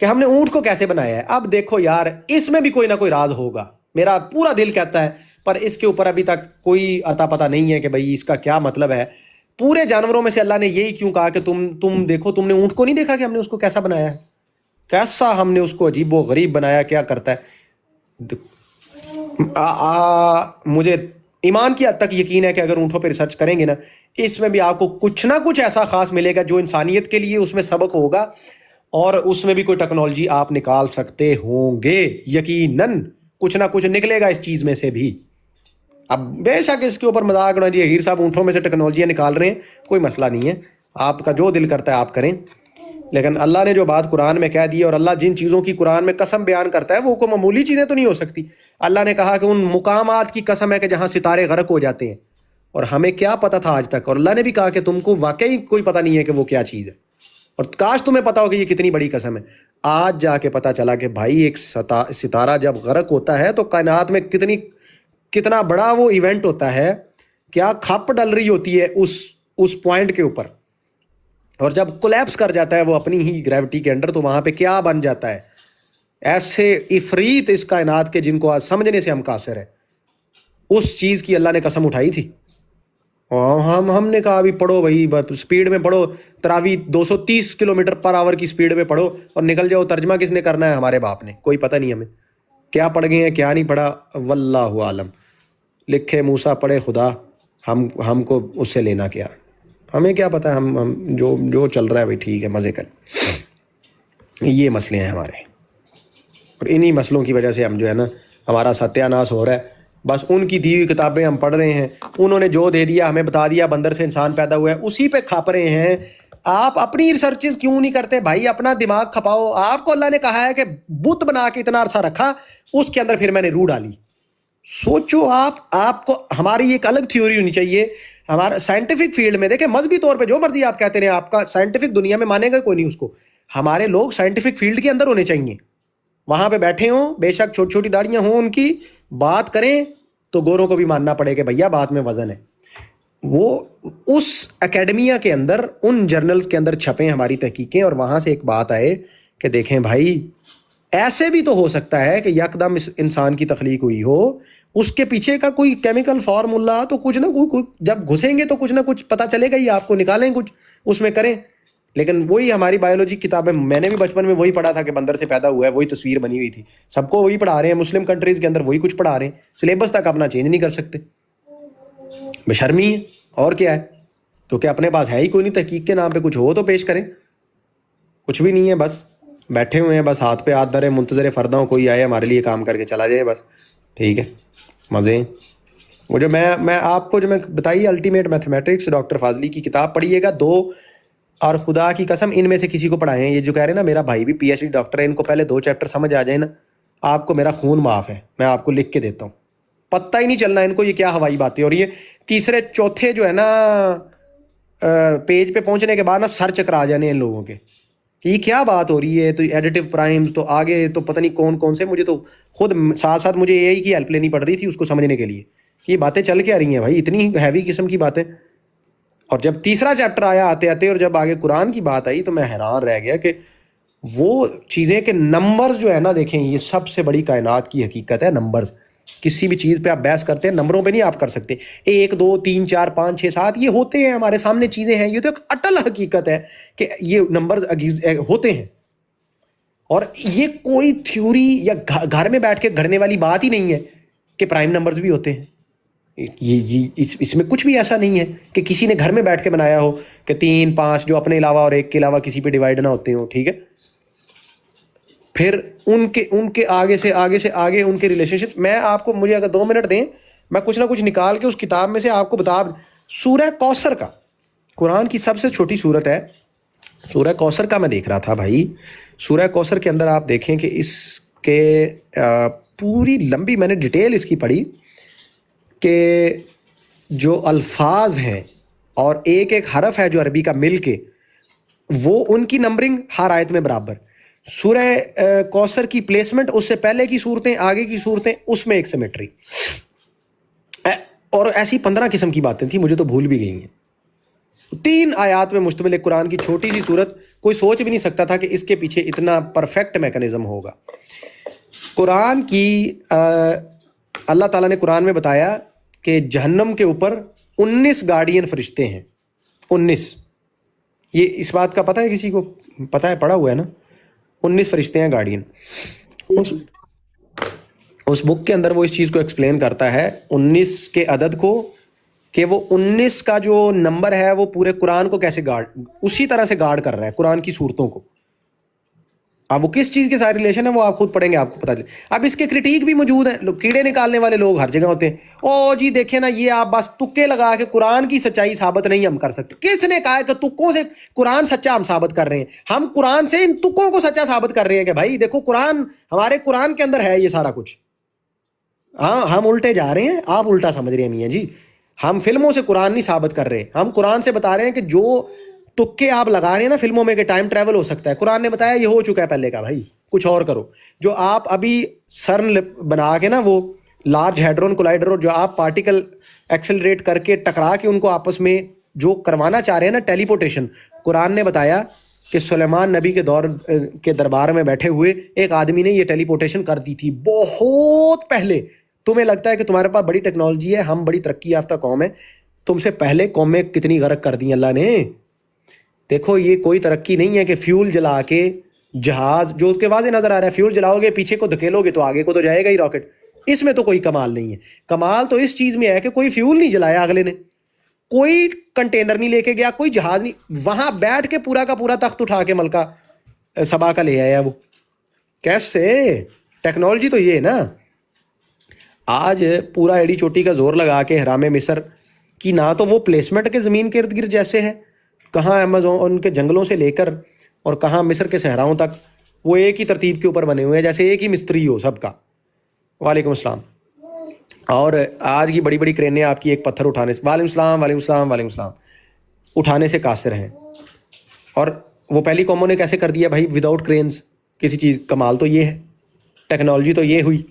Speaker 1: کہ ہم نے اونٹ کو کیسے بنایا ہے. اب دیکھو یار اس میں بھی کوئی نہ کوئی راز ہوگا, میرا پورا دل کہتا ہے, پر اس کے اوپر ابھی تک کوئی عطا پتہ نہیں ہے کہ بھئی اس کا کیا مطلب ہے. پورے جانوروں میں سے اللہ نے یہی کیوں کہا کہ تم دیکھو, تم نے اونٹ کو نہیں دیکھا کہ ہم نے اس کو کیسا بنایا ہے, کیسا ہم نے اس کو عجیب و غریب بنایا, کیا کرتا ہے. مجھے ایمان کی حد تک یقین ہے کہ اگر اونٹوں پہ ریسرچ کریں گے نا, اس میں بھی آپ کو کچھ نہ کچھ ایسا خاص ملے گا جو انسانیت کے لیے اس میں سبق ہوگا, اور اس میں بھی کوئی ٹیکنالوجی آپ نکال سکتے ہوں گے, یقیناً کچھ نہ کچھ نکلے گا اس چیز میں سے بھی. اب بے شک اس کے اوپر مذاق نہ جی ہیر صاحب اونٹوں میں سے ٹیکنالوجیاں نکال رہے ہیں, کوئی مسئلہ نہیں ہے, آپ کا جو دل کرتا ہے آپ کریں. لیکن اللہ نے جو بات قرآن میں کہہ دی, اور اللہ جن چیزوں کی قرآن میں قسم بیان کرتا ہے وہ کوئی معمولی چیزیں تو نہیں ہو سکتی. اللہ نے کہا کہ ان مقامات کی قسم ہے کہ جہاں ستارے غرق ہو جاتے ہیں, اور ہمیں کیا پتا تھا آج تک, اور اللہ نے بھی کہا کہ تم کو واقعی کوئی پتہ نہیں ہے کہ وہ کیا چیز ہے, اور کاش تمہیں پتا ہو کہ یہ کتنی بڑی قسم ہے. آج جا کے پتا چلا کہ بھائی ایک ستارہ جب غرق ہوتا ہے تو کائنات میں کتنا بڑا وہ ایونٹ ہوتا ہے, کیا کھپ ڈل رہی ہوتی ہے اس پوائنٹ کے اوپر, اور جب کولیپس کر جاتا ہے وہ اپنی ہی گریوٹی کے انڈر, تو وہاں پہ کیا بن جاتا ہے. ایسے افریت اس کائنات کے جن کو آج سمجھنے سے ہم قاصر ہے, اس چیز کی اللہ نے قسم اٹھائی تھی. اور ہم نے کہا ابھی پڑھو بھائی, سپیڈ میں پڑھو, تراوی 230 کلومیٹر پر آور کی سپیڈ میں پڑھو اور نکل جاؤ. ترجمہ کس نے کرنا ہے؟ ہمارے باپ نے. کوئی پتہ نہیں ہمیں کیا پڑھ گئے ہیں کیا نہیں پڑھا, واللہ عالم. لکھے موسیٰ پڑھے خدا, ہم کو اس سے لینا کیا, ہمیں کیا پتہ, ہم جو چل رہا ہے بھائی ٹھیک ہے, مزے کریں. یہ مسئلے ہیں ہمارے, اور انہی مسئلوں کی وجہ سے ہم جو ہے نا ہمارا ستیہ ناش ہو رہا ہے. بس ان کی دی ہوئی کتابیں ہم پڑھ رہے ہیں, انہوں نے جو دے دیا ہمیں بتا دیا بندر سے انسان پیدا ہوا ہے, اسی پہ کھاپ رہے ہیں. آپ اپنی ریسرچز کیوں نہیں کرتے بھائی؟ اپنا دماغ کھپاؤ. آپ کو اللہ نے کہا ہے کہ بت بنا کے اتنا عرصہ رکھا, اس کے اندر پھر میں نے روح ڈالی. سوچو آپ کو ہماری ایک الگ تھیوری ہونی چاہیے. ہمارا سائنٹیفک فیلڈ میں دیکھیں, مذہبی طور پہ جو مرضی آپ کہتے ہیں, آپ کا سائنٹیفک دنیا میں مانے گا کوئی نہیں اس کو. ہمارے لوگ سائنٹیفک فیلڈ کے اندر ہونے چاہیے, وہاں پہ بیٹھے ہوں, بے شک چھوٹی چھوٹی داڑیاں ہوں ان کی, بات کریں تو گوروں کو بھی ماننا پڑے کہ بھیا بات میں وزن ہے. وہ اس اکیڈمیا کے اندر, ان جرنلز کے اندر چھپیں ہماری تحقیقیں, اور وہاں سے ایک بات آئے کہ دیکھیں بھائی ایسے بھی تو ہو سکتا ہے کہ یکدم اس انسان کی تخلیق ہوئی ہو, اس کے پیچھے کا کوئی کیمیکل فارمولا تو کچھ نہ کچھ, جب گھسیں گے تو کچھ نہ کچھ پتہ چلے گا ہی, آپ کو نکالیں کچھ اس میں کریں. لیکن وہی ہماری بایولوجی کتابیں, میں نے بھی بچپن میں وہی پڑھا تھا کہ بندر سے پیدا ہوا ہے, وہی تصویر بنی ہوئی تھی, سب کو وہی پڑھا رہے ہیں. مسلم کنٹریز کے اندر وہی کچھ پڑھا رہے ہیں, سلیبس تک اپنا چینج نہیں کر سکتے. بشرمی ہے اور کیا ہے, کیونکہ اپنے پاس ہے ہی کوئی نہیں. تحقیق کے نام پہ کچھ ہو تو پیش کریں, کچھ بھی نہیں ہے, بس بیٹھے ہوئے ہیں, بس ہاتھ پہ ہاتھ دھرے منتظر فرداں, کوئی آئے ہمارے لیے کام کر کے چلا جائے, بس ٹھیک ہے, مزے. وہ جو میں آپ کو جو میں بتائی الٹیمیٹ میتھمیٹکس, ڈاکٹر فاضلی کی کتاب پڑھیے گا 2, اور خدا کی قسم ان میں سے کسی کو پڑھائیں. یہ جو کہہ رہے ہیں نا میرا بھائی بھی PhD ڈاکٹر ہے, ان کو پہلے 2 چیپٹر سمجھ آ جائیں نا, آپ کو میرا خون معاف ہے, میں آپ کو لکھ کے دیتا ہوں. پتہ ہی نہیں چلنا ان کو یہ کیا ہوائی باتیں, اور یہ تیسرے چوتھے جو ہے نا پیج پہ پہنچنے کے بعد نا سر چکرا جانے ان لوگوں کے کہ یہ کیا بات ہو رہی ہے. تو ایڈیٹو پرائمز تو آگے تو پتہ نہیں کون سے, مجھے تو خود ساتھ ساتھ مجھے AI کی ہیلپ لینی پڑ رہی تھی اس کو سمجھنے کے لیے کہ یہ باتیں چل کے آ رہی ہیں بھائی, اتنی ہیوی قسم کی باتیں. اور جب تیسرا چیپٹر آیا آتے آتے, اور جب آگے قرآن کی بات آئی, تو میں حیران رہ گیا کہ وہ چیزیں کہ نمبرز جو ہے نا, دیکھیں یہ سب سے بڑی کائنات کی حقیقت ہے, نمبرز. کسی بھی چیز پہ آپ بحث کرتے ہیں نمبروں پہ نہیں آپ کر سکتے. 1 2 3 4 5 6 7 یہ ہوتے ہیں ہمارے سامنے چیزیں ہیں, یہ تو ایک اٹل حقیقت ہے کہ یہ نمبر ہوتے ہیں. اور یہ کوئی تھیوری یا گھر میں بیٹھ کے گھڑنے والی بات ہی نہیں ہے کہ پرائم نمبرز بھی ہوتے ہیں. یہ اس میں کچھ بھی ایسا نہیں ہے کہ کسی نے گھر میں بیٹھ کے بنایا ہو کہ 3 5 جو اپنے علاوہ اور ایک کے علاوہ کسی پہ ڈیوائڈ نہ ہوتے ہوں. ٹھیک ہے, پھر ان کے آگے سے آگے ان کے ریلیشن شپ. میں آپ کو, مجھے اگر 2 منٹ دیں, میں کچھ نہ کچھ نکال کے اس کتاب میں سے آپ کو بتا. سورہ کوثر کا, قرآن کی سب سے چھوٹی سورت ہے سورہ کوثر کا. میں دیکھ رہا تھا بھائی, سورہ کوثر کے اندر آپ دیکھیں کہ اس کے پوری لمبی میں نے ڈیٹیل اس کی پڑھی کہ جو الفاظ ہیں اور ایک ایک حرف ہے جو عربی کا مل کے, وہ ان کی نمبرنگ ہر آیت میں برابر. سورہ کوثر کی پلیسمنٹ, اس سے پہلے کی صورتیں, آگے کی صورتیں, اس میں ایک سیمیٹری. اور ایسی 15 قسم کی باتیں تھیں, مجھے تو بھول بھی گئی ہیں. 3 آیات میں مشتمل ایک قرآن کی چھوٹی سی صورت, کوئی سوچ بھی نہیں سکتا تھا کہ اس کے پیچھے اتنا پرفیکٹ میکانزم ہوگا. قرآن کی اللہ تعالیٰ نے قرآن میں بتایا کہ جہنم کے اوپر 19 گارڈین فرشتے ہیں. 19, یہ اس بات کا پتہ ہے کسی کو؟ پتہ ہے, پڑھا ہوا ہے نا. 19 فرشتے ہیں گارڈین. اس بک کے اندر وہ اس چیز کو ایکسپلین کرتا ہے 19 کے عدد کو, کہ وہ 19 کا جو نمبر ہے وہ پورے قرآن کو کیسے اسی طرح سے گارڈ کر رہا ہے قرآن کی صورتوں کو. اب وہ کس چیز کے ساتھ ریلیشن ہے وہ آپ خود پڑھیں گے, آپ کو پتہ چلے. اب اس کے کرٹیک بھی موجود ہیں. کیڑے نکالنے والے لوگ ہر جگہ ہوتے ہیں. او جی دیکھیں نا, یہ آپ بس تکے لگا کے قرآن کی سچائی ثابت نہیں ہم کر سکتے. کس نے کہا ہے کہ تکوں سے قرآن سچا ہم ثابت کر رہے ہیں؟ ہم قرآن سے ان تکوں کو سچا ثابت کر رہے ہیں کہ بھائی دیکھو قرآن, ہمارے قرآن کے اندر ہے یہ سارا کچھ. ہاں, ہم الٹے جا رہے ہیں, آپ الٹا سمجھ رہے ہیں میاں جی. ہم فلموں سے قرآن نہیں ثابت کر رہے, ہم قرآن سے بتا رہے ہیں کہ جو تکے آپ لگا رہے ہیں نا فلموں میں کہ ٹائم ٹریول ہو سکتا ہے, قرآن نے بتایا یہ ہو چکا ہے پہلے کا. بھائی کچھ اور کرو. جو آپ ابھی سرن بنا کے نا, وہ لارج ہیڈرون کولائڈر, اور جو آپ پارٹیکل ایکسلریٹ کر کے ٹکرا کے ان کو آپس میں جو کروانا چاہ رہے ہیں نا ٹیلی پورٹیشن, قرآن نے بتایا کہ سلیمان نبی کے دور کے دربار میں بیٹھے ہوئے ایک آدمی نے یہ ٹیلی پورٹیشن کر دی تھی بہت پہلے. تمہیں لگتا ہے کہ تمہارے پاس بڑی ٹیکنالوجی ہے, ہم بڑی ترقی یافتہ قوم ہے, تم سے پہلے قومیں کتنی غرق کر دی اللہ نے. دیکھو یہ کوئی ترقی نہیں ہے کہ فیول جلا کے جہاز, جو اس کے واضح نظر آ رہا ہے, فیول جلاؤ گے پیچھے کو دھکیلو گے تو آگے کو تو جائے گا ہی راکٹ. اس میں تو کوئی کمال نہیں ہے. کمال تو اس چیز میں ہے کہ کوئی فیول نہیں جلایا اگلے نے, کوئی کنٹینر نہیں لے کے گیا, کوئی جہاز نہیں, وہاں بیٹھ کے پورا کا پورا تخت اٹھا کے ملکہ سبا کا لے آیا. وہ کیسے؟ ٹیکنالوجی تو یہ ہے نا. آج پورا ایڑی چوٹی کا زور لگا کے حرام مصر کی نہ تو وہ پلیسمنٹ کے زمین کے ارد گرد جیسے ہے, کہاں امازون کے جنگلوں سے لے کر اور کہاں مصر کے صحراؤں تک وہ ایک ہی ترتیب کے اوپر بنے ہوئے ہیں, جیسے ایک ہی مستری ہو سب کا. وعلیکم السلام. اور آج کی بڑی بڑی کرینیں آپ کی ایک پتھر اٹھانے سے, وعلیکم السلام وعلیکم السلام وعلیکم السلام, اٹھانے سے قاصر ہیں. اور وہ پہلی قوموں نے کیسے کر دیا بھائی وداؤٹ کرینز کسی چیز. کمال تو یہ ہے, ٹیکنالوجی تو یہ ہوئی.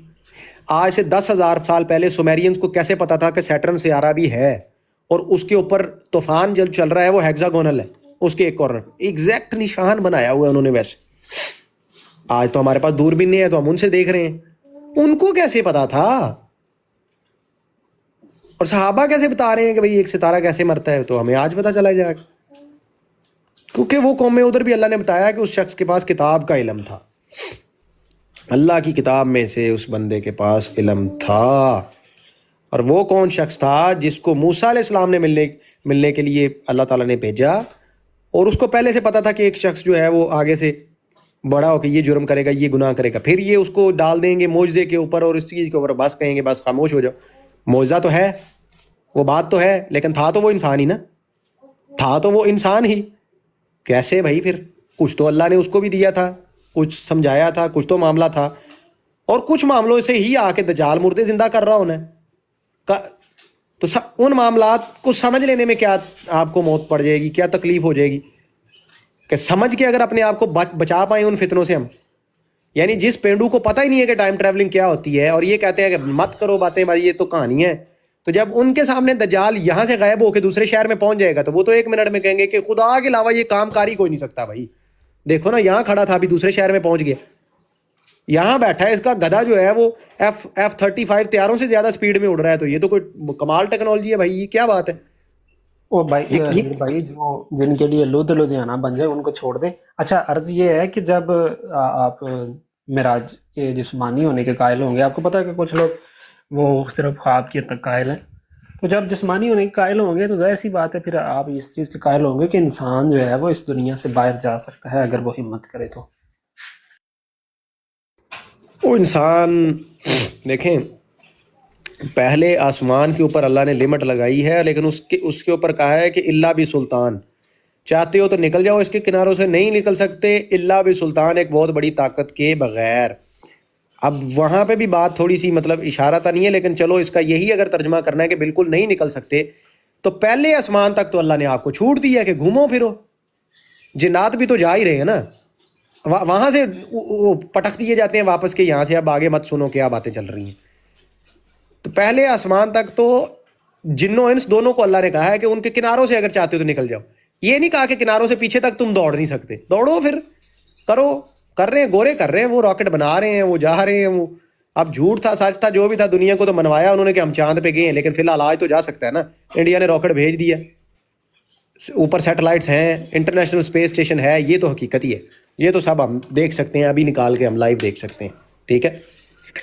Speaker 1: آج سے 10,000 سال پہلے سومیرینز کو کیسے پتا تھا کہ سیٹرن سیارہ بھی ہے, اور اس کے اوپر طوفان جو چل رہا ہے وہ ہیگزاگونل ہے, اس کے ایک کارنر ایگزیکٹ نشان بنایا ہوا ہے انہوں نے. ویسے آج تو ہمارے پاس دوربین نہیں ہے تو ہم ان سے دیکھ رہے ہیں, ان کو کیسے پتا تھا؟ اور صحابہ کیسے بتا رہے ہیں کہ بھئی ایک ستارہ کیسے مرتا ہے, تو ہمیں آج پتا چلا جائے گا. کیونکہ وہ قوم میں ادھر بھی اللہ نے بتایا کہ اس شخص کے پاس کتاب کا علم تھا, اللہ کی کتاب میں سے اس بندے کے پاس علم تھا. اور وہ کون شخص تھا جس کو موسیٰ علیہ السلام نے ملنے کے لیے اللہ تعالیٰ نے بھیجا, اور اس کو پہلے سے پتا تھا کہ ایک شخص جو ہے وہ آگے سے بڑا ہو کے یہ جرم کرے گا, یہ گناہ کرے گا. پھر یہ اس کو ڈال دیں گے معجزے کے اوپر اور اس چیز کے اوپر, بس کہیں گے بس خاموش ہو جاؤ. معجزہ تو ہے, وہ بات تو ہے, لیکن تھا تو وہ انسان ہی نا, تھا تو وہ انسان ہی. کیسے بھائی؟ پھر کچھ تو اللہ نے اس کو بھی دیا تھا, کچھ سمجھایا تھا, کچھ تو معاملہ تھا, اور کچھ معاملوں سے ہی آ کے دجال مردے زندہ کر رہا ہونا ہے. تو ان معاملات کو سمجھ لینے میں کیا آپ کو موت پڑ جائے گی, کیا تکلیف ہو جائے گی کہ سمجھ کے اگر اپنے آپ کو بچا پائیں ان فتنوں سے ہم. یعنی جس پینڈو کو پتہ ہی نہیں ہے کہ ٹائم ٹریولنگ کیا ہوتی ہے, اور یہ کہتے ہیں کہ مت کرو باتیں بھائی یہ تو کہانی ہے, تو جب ان کے سامنے دجال یہاں سے غائب ہو کے دوسرے شہر میں پہنچ جائے گا تو وہ تو 1 منٹ میں کہیں گے کہ خدا کے علاوہ یہ کام کاری کوئی نہیں سکتا. بھائی دیکھو نا, یہاں کھڑا تھا ابھی دوسرے شہر میں پہنچ گیا. یہاں بیٹھا ہے اس کا گدھا جو ہے وہ F-35 طیاروں سے زیادہ سپیڈ میں اڑ رہا ہے. تو یہ تو کوئی کمال ٹیکنالوجی ہے بھائی, یہ کیا بات ہے.
Speaker 2: او بھائی جو جن کے لیے لدھیانہ بن جائے ان کو چھوڑ دیں. اچھا عرض یہ ہے کہ جب آپ معراج کے جسمانی ہونے کے قائل ہوں گے, آپ کو پتہ ہے کہ کچھ لوگ وہ صرف خواب کے تک قائل ہیں, تو جب جسمانی ہونے کے قائل ہوں گے تو ظاہر سی بات ہے پھر آپ اس چیز کے قائل ہوں گے کہ انسان جو ہے وہ اس دنیا سے باہر جا سکتا ہے اگر وہ ہمت کرے تو.
Speaker 1: وہ انسان دیکھیں, پہلے آسمان کے اوپر اللہ نے لمٹ لگائی ہے, لیکن اس کے اوپر کہا ہے کہ اللہ بھی سلطان, چاہتے ہو تو نکل جاؤ اس کے کناروں سے, نہیں نکل سکتے اللہ بھی سلطان, ایک بہت بڑی طاقت کے بغیر. اب وہاں پہ بھی بات تھوڑی سی مطلب اشارہ تو نہیں ہے, لیکن چلو اس کا یہی اگر ترجمہ کرنا ہے کہ بالکل نہیں نکل سکتے, تو پہلے آسمان تک تو اللہ نے آپ کو چھوٹ دی ہے کہ گھومو پھرو. جنات بھی تو جا ہی رہے ہیں نا, وہاں سے پٹک دیے جاتے ہیں واپس کے یہاں سے اب آگے مت سنو کیا باتیں چل رہی ہیں. تو پہلے آسمان تک تو جنوں انس دونوں کو اللہ نے کہا ہے کہ ان کے کناروں سے اگر چاہتے ہو تو نکل جاؤ. یہ نہیں کہا کہ کناروں سے پیچھے تک تم دوڑ نہیں سکتے, دوڑو پھر کرو, کر رہے ہیں گورے کر رہے ہیں, وہ راکٹ بنا رہے ہیں, وہ جا رہے ہیں. وہ اب جھوٹ تھا سچ تھا جو بھی تھا, دنیا کو تو منوایا انہوں نے کہ ہم چاند پہ گئے ہیں, لیکن فی الحال آج تو جا سکتا ہے نا. انڈیا نے راکٹ بھیج دیا, اوپر سیٹلائٹس ہیں, انٹرنیشنل اسپیس اسٹیشن ہے, یہ تو حقیقت ہی ہے. یہ تو سب ہم دیکھ سکتے ہیں, ابھی نکال کے ہم لائیو دیکھ سکتے ہیں. ٹھیک ہے,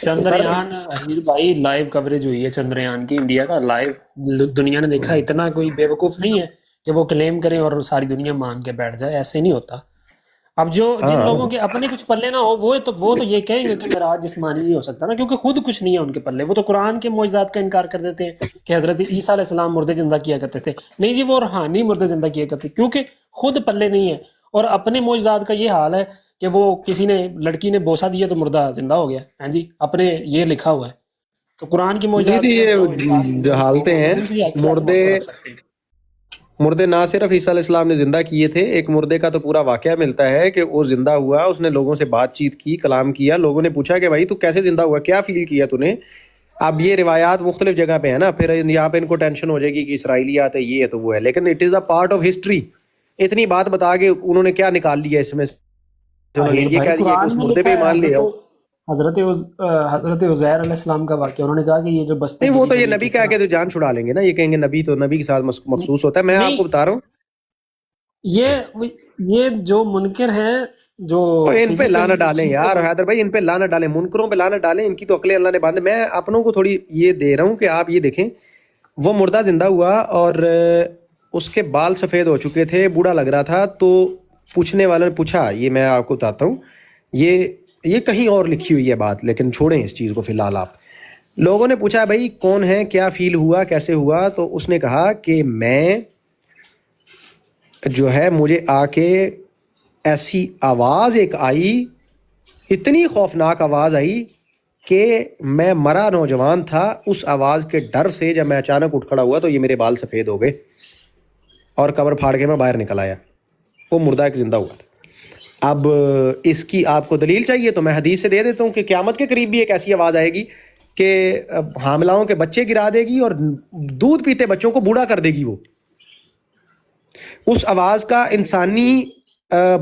Speaker 2: چندریان احیر بھائی لائیو کوریج ہوئی ہے چندریان کی, انڈیا کا لائیو, دنیا نے دیکھا. اتنا کوئی بیوقوف نہیں ہے کہ وہ کلیم کریں اور ساری دنیا مان کے بیٹھ جائے, ایسے نہیں ہوتا. اب جو جن لوگوں کے اپنے کچھ پلے نہ ہو وہ تو یہ کہیں گے کہ معراج جسمانی نہیں ہو سکتا نا, کیونکہ خود کچھ نہیں ہے ان کے پلے. وہ تو قرآن کے معجزات کا انکار کر دیتے ہیں کہ حضرت عیسیٰ علیہ السلام مردے زندہ کیا کرتے تھے. نہیں جی, وہ روحانی مردے زندہ کیا کرتے کیونکہ خود پلے نہیں ہے. اور اپنے معجزات کا یہ حال ہے کہ وہ کسی نے لڑکی نے بوسہ دیا تو مردہ زندہ ہو گیا. ہاں جی, اپنے یہ لکھا ہوا ہے. تو قرآن کی معجزات
Speaker 1: یہ حالتیں ہیں. مردے نہ صرف عیسیٰ علیہ السلام نے زندہ کیے تھے, ایک مردے کا تو پورا واقعہ ملتا ہے کہ وہ زندہ ہوا, اس نے لوگوں سے بات چیت کی, کلام کیا, لوگوں نے پوچھا کہ بھائی تو کیسے زندہ ہوا, کیا فیل کیا تو نے. اب یہ روایات مختلف جگہ پہ ہیں نا, پھر یہاں پہ ان کو ٹینشن ہو جائے گی کہ اسرائیلیات ہے, یہ ہے تو وہ ہے, لیکن it is a part of history. اتنی بات بتا کے انہوں نے کیا نکال لیا اس میں, یہ کہہ دیا کہ اس مردے پہ مان لیا.
Speaker 2: حضرت عزیر علیہ السلام کا واقعہ, انہوں نے کہا کہ یہ جو بستے,
Speaker 1: نہیں وہ تو یہ نبی کہہ کے تو جان چھڑا لیں گے نا, یہ کہیں گے نبی تو نبی کے ساتھ مخصوص ہوتا ہے. میں آپ کو بتا رہا ہوں
Speaker 2: یہ جو منکر ہیں جو
Speaker 1: ان پہ لعنت ڈالیں یار حیدر بھائی, ان پہ لعنت ڈالیں, منکروں پہ لعنت ڈالیں, ان کی تو عقلیں اللہ نے باندھے. میں اپنوں کو تھوڑی یہ دے رہا ہوں کہ آپ یہ دیکھیں, وہ مردہ زندہ ہوا اور اس کے بال سفید ہو چکے تھے, بوڑھا لگ رہا تھا. تو پوچھنے والوں نے پوچھا, یہ میں آپ کو بتاتا ہوں, یہ کہیں اور لکھی ہوئی ہے بات, لیکن چھوڑیں اس چیز کو فی الحال. آپ لوگوں نے پوچھا بھائی کون ہے, کیا فیل ہوا, کیسے ہوا, تو اس نے کہا کہ میں جو ہے مجھے آ کے ایسی آواز ایک آئی, اتنی خوفناک آواز آئی کہ میں مرا نوجوان تھا, اس آواز کے ڈر سے جب میں اچانک اٹھ کھڑا ہوا تو یہ میرے بال سفید ہو گئے اور قبر پھاڑ کے میں باہر نکل آیا. وہ مردہ ایک زندہ ہوا تھا. اب اس کی آپ کو دلیل چاہیے تو میں حدیث سے دے دیتا ہوں کہ قیامت کے قریب بھی ایک ایسی آواز آئے گی کہ حاملاؤں کے بچے گرا دے گی اور دودھ پیتے بچوں کو بوڑھا کر دے گی. وہ اس آواز کا انسانی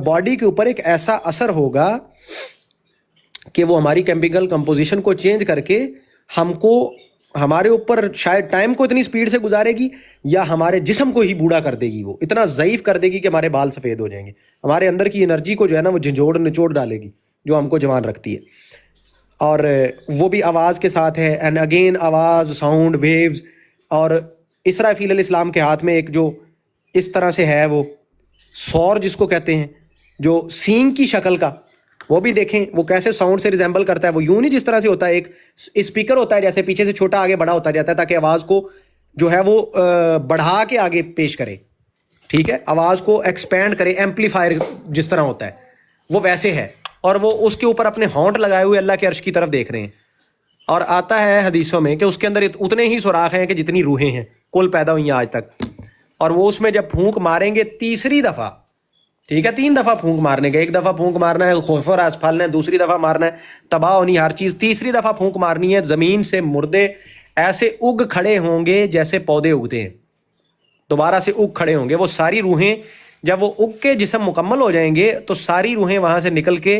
Speaker 1: باڈی کے اوپر ایک ایسا اثر ہوگا کہ وہ ہماری کیمیکل کمپوزیشن کو چینج کر کے ہم کو, ہمارے اوپر شاید ٹائم کو اتنی سپیڈ سے گزارے گی یا ہمارے جسم کو ہی بوڑھا کر دے گی. وہ اتنا ضعیف کر دے گی کہ ہمارے بال سفید ہو جائیں گے. ہمارے اندر کی انرجی کو جو ہے نا وہ جھنجھوڑ نچوڑ ڈالے گی جو ہم کو جوان رکھتی ہے. اور وہ بھی آواز کے ساتھ ہے, اینڈ اگین آواز, ساؤنڈ, ویوز. اور اسرافیل علیہ السلام کے ہاتھ میں ایک جو اس طرح سے ہے وہ سور جس کو کہتے ہیں, جو سینگ کی شکل کا, وہ بھی دیکھیں وہ کیسے ساؤنڈ سے ریزمبل کرتا ہے. وہ یوں نہیں جس طرح سے ہوتا ہے, ایک اسپیکر ہوتا ہے جیسے پیچھے سے چھوٹا آگے بڑا ہوتا جاتا ہے تاکہ آواز کو جو ہے وہ بڑھا کے آگے پیش کرے. ٹھیک ہے, آواز کو ایکسپینڈ کرے, ایمپلیفائر جس طرح ہوتا ہے وہ ویسے ہے. اور وہ اس کے اوپر اپنے ہونٹ لگائے ہوئے اللہ کے عرش کی طرف دیکھ رہے ہیں. اور آتا ہے حدیثوں میں کہ اس کے اندر اتنے ہی سوراخ ہیں کہ جتنی روحیں ہیں کل پیدا ہوئی ہیں آج تک. اور وہ اس میں جب پھونک ماریں گے تیسری دفعہ, ٹھیک ہے 3 دفعہ پھونک مارنے کا, 1 دفعہ پھونک مارنا ہے خوف اور اسفل ہے, دوسری دفعہ مارنا ہے تباہ ہونی ہر چیز, تیسری دفعہ پھونک مارنی ہے زمین سے مردے ایسے اگ کھڑے ہوں گے جیسے پودے اگتے ہیں, دوبارہ سے اگ کھڑے ہوں گے. وہ ساری روحیں جب وہ اگ کے جسم مکمل ہو جائیں گے تو ساری روحیں وہاں سے نکل کے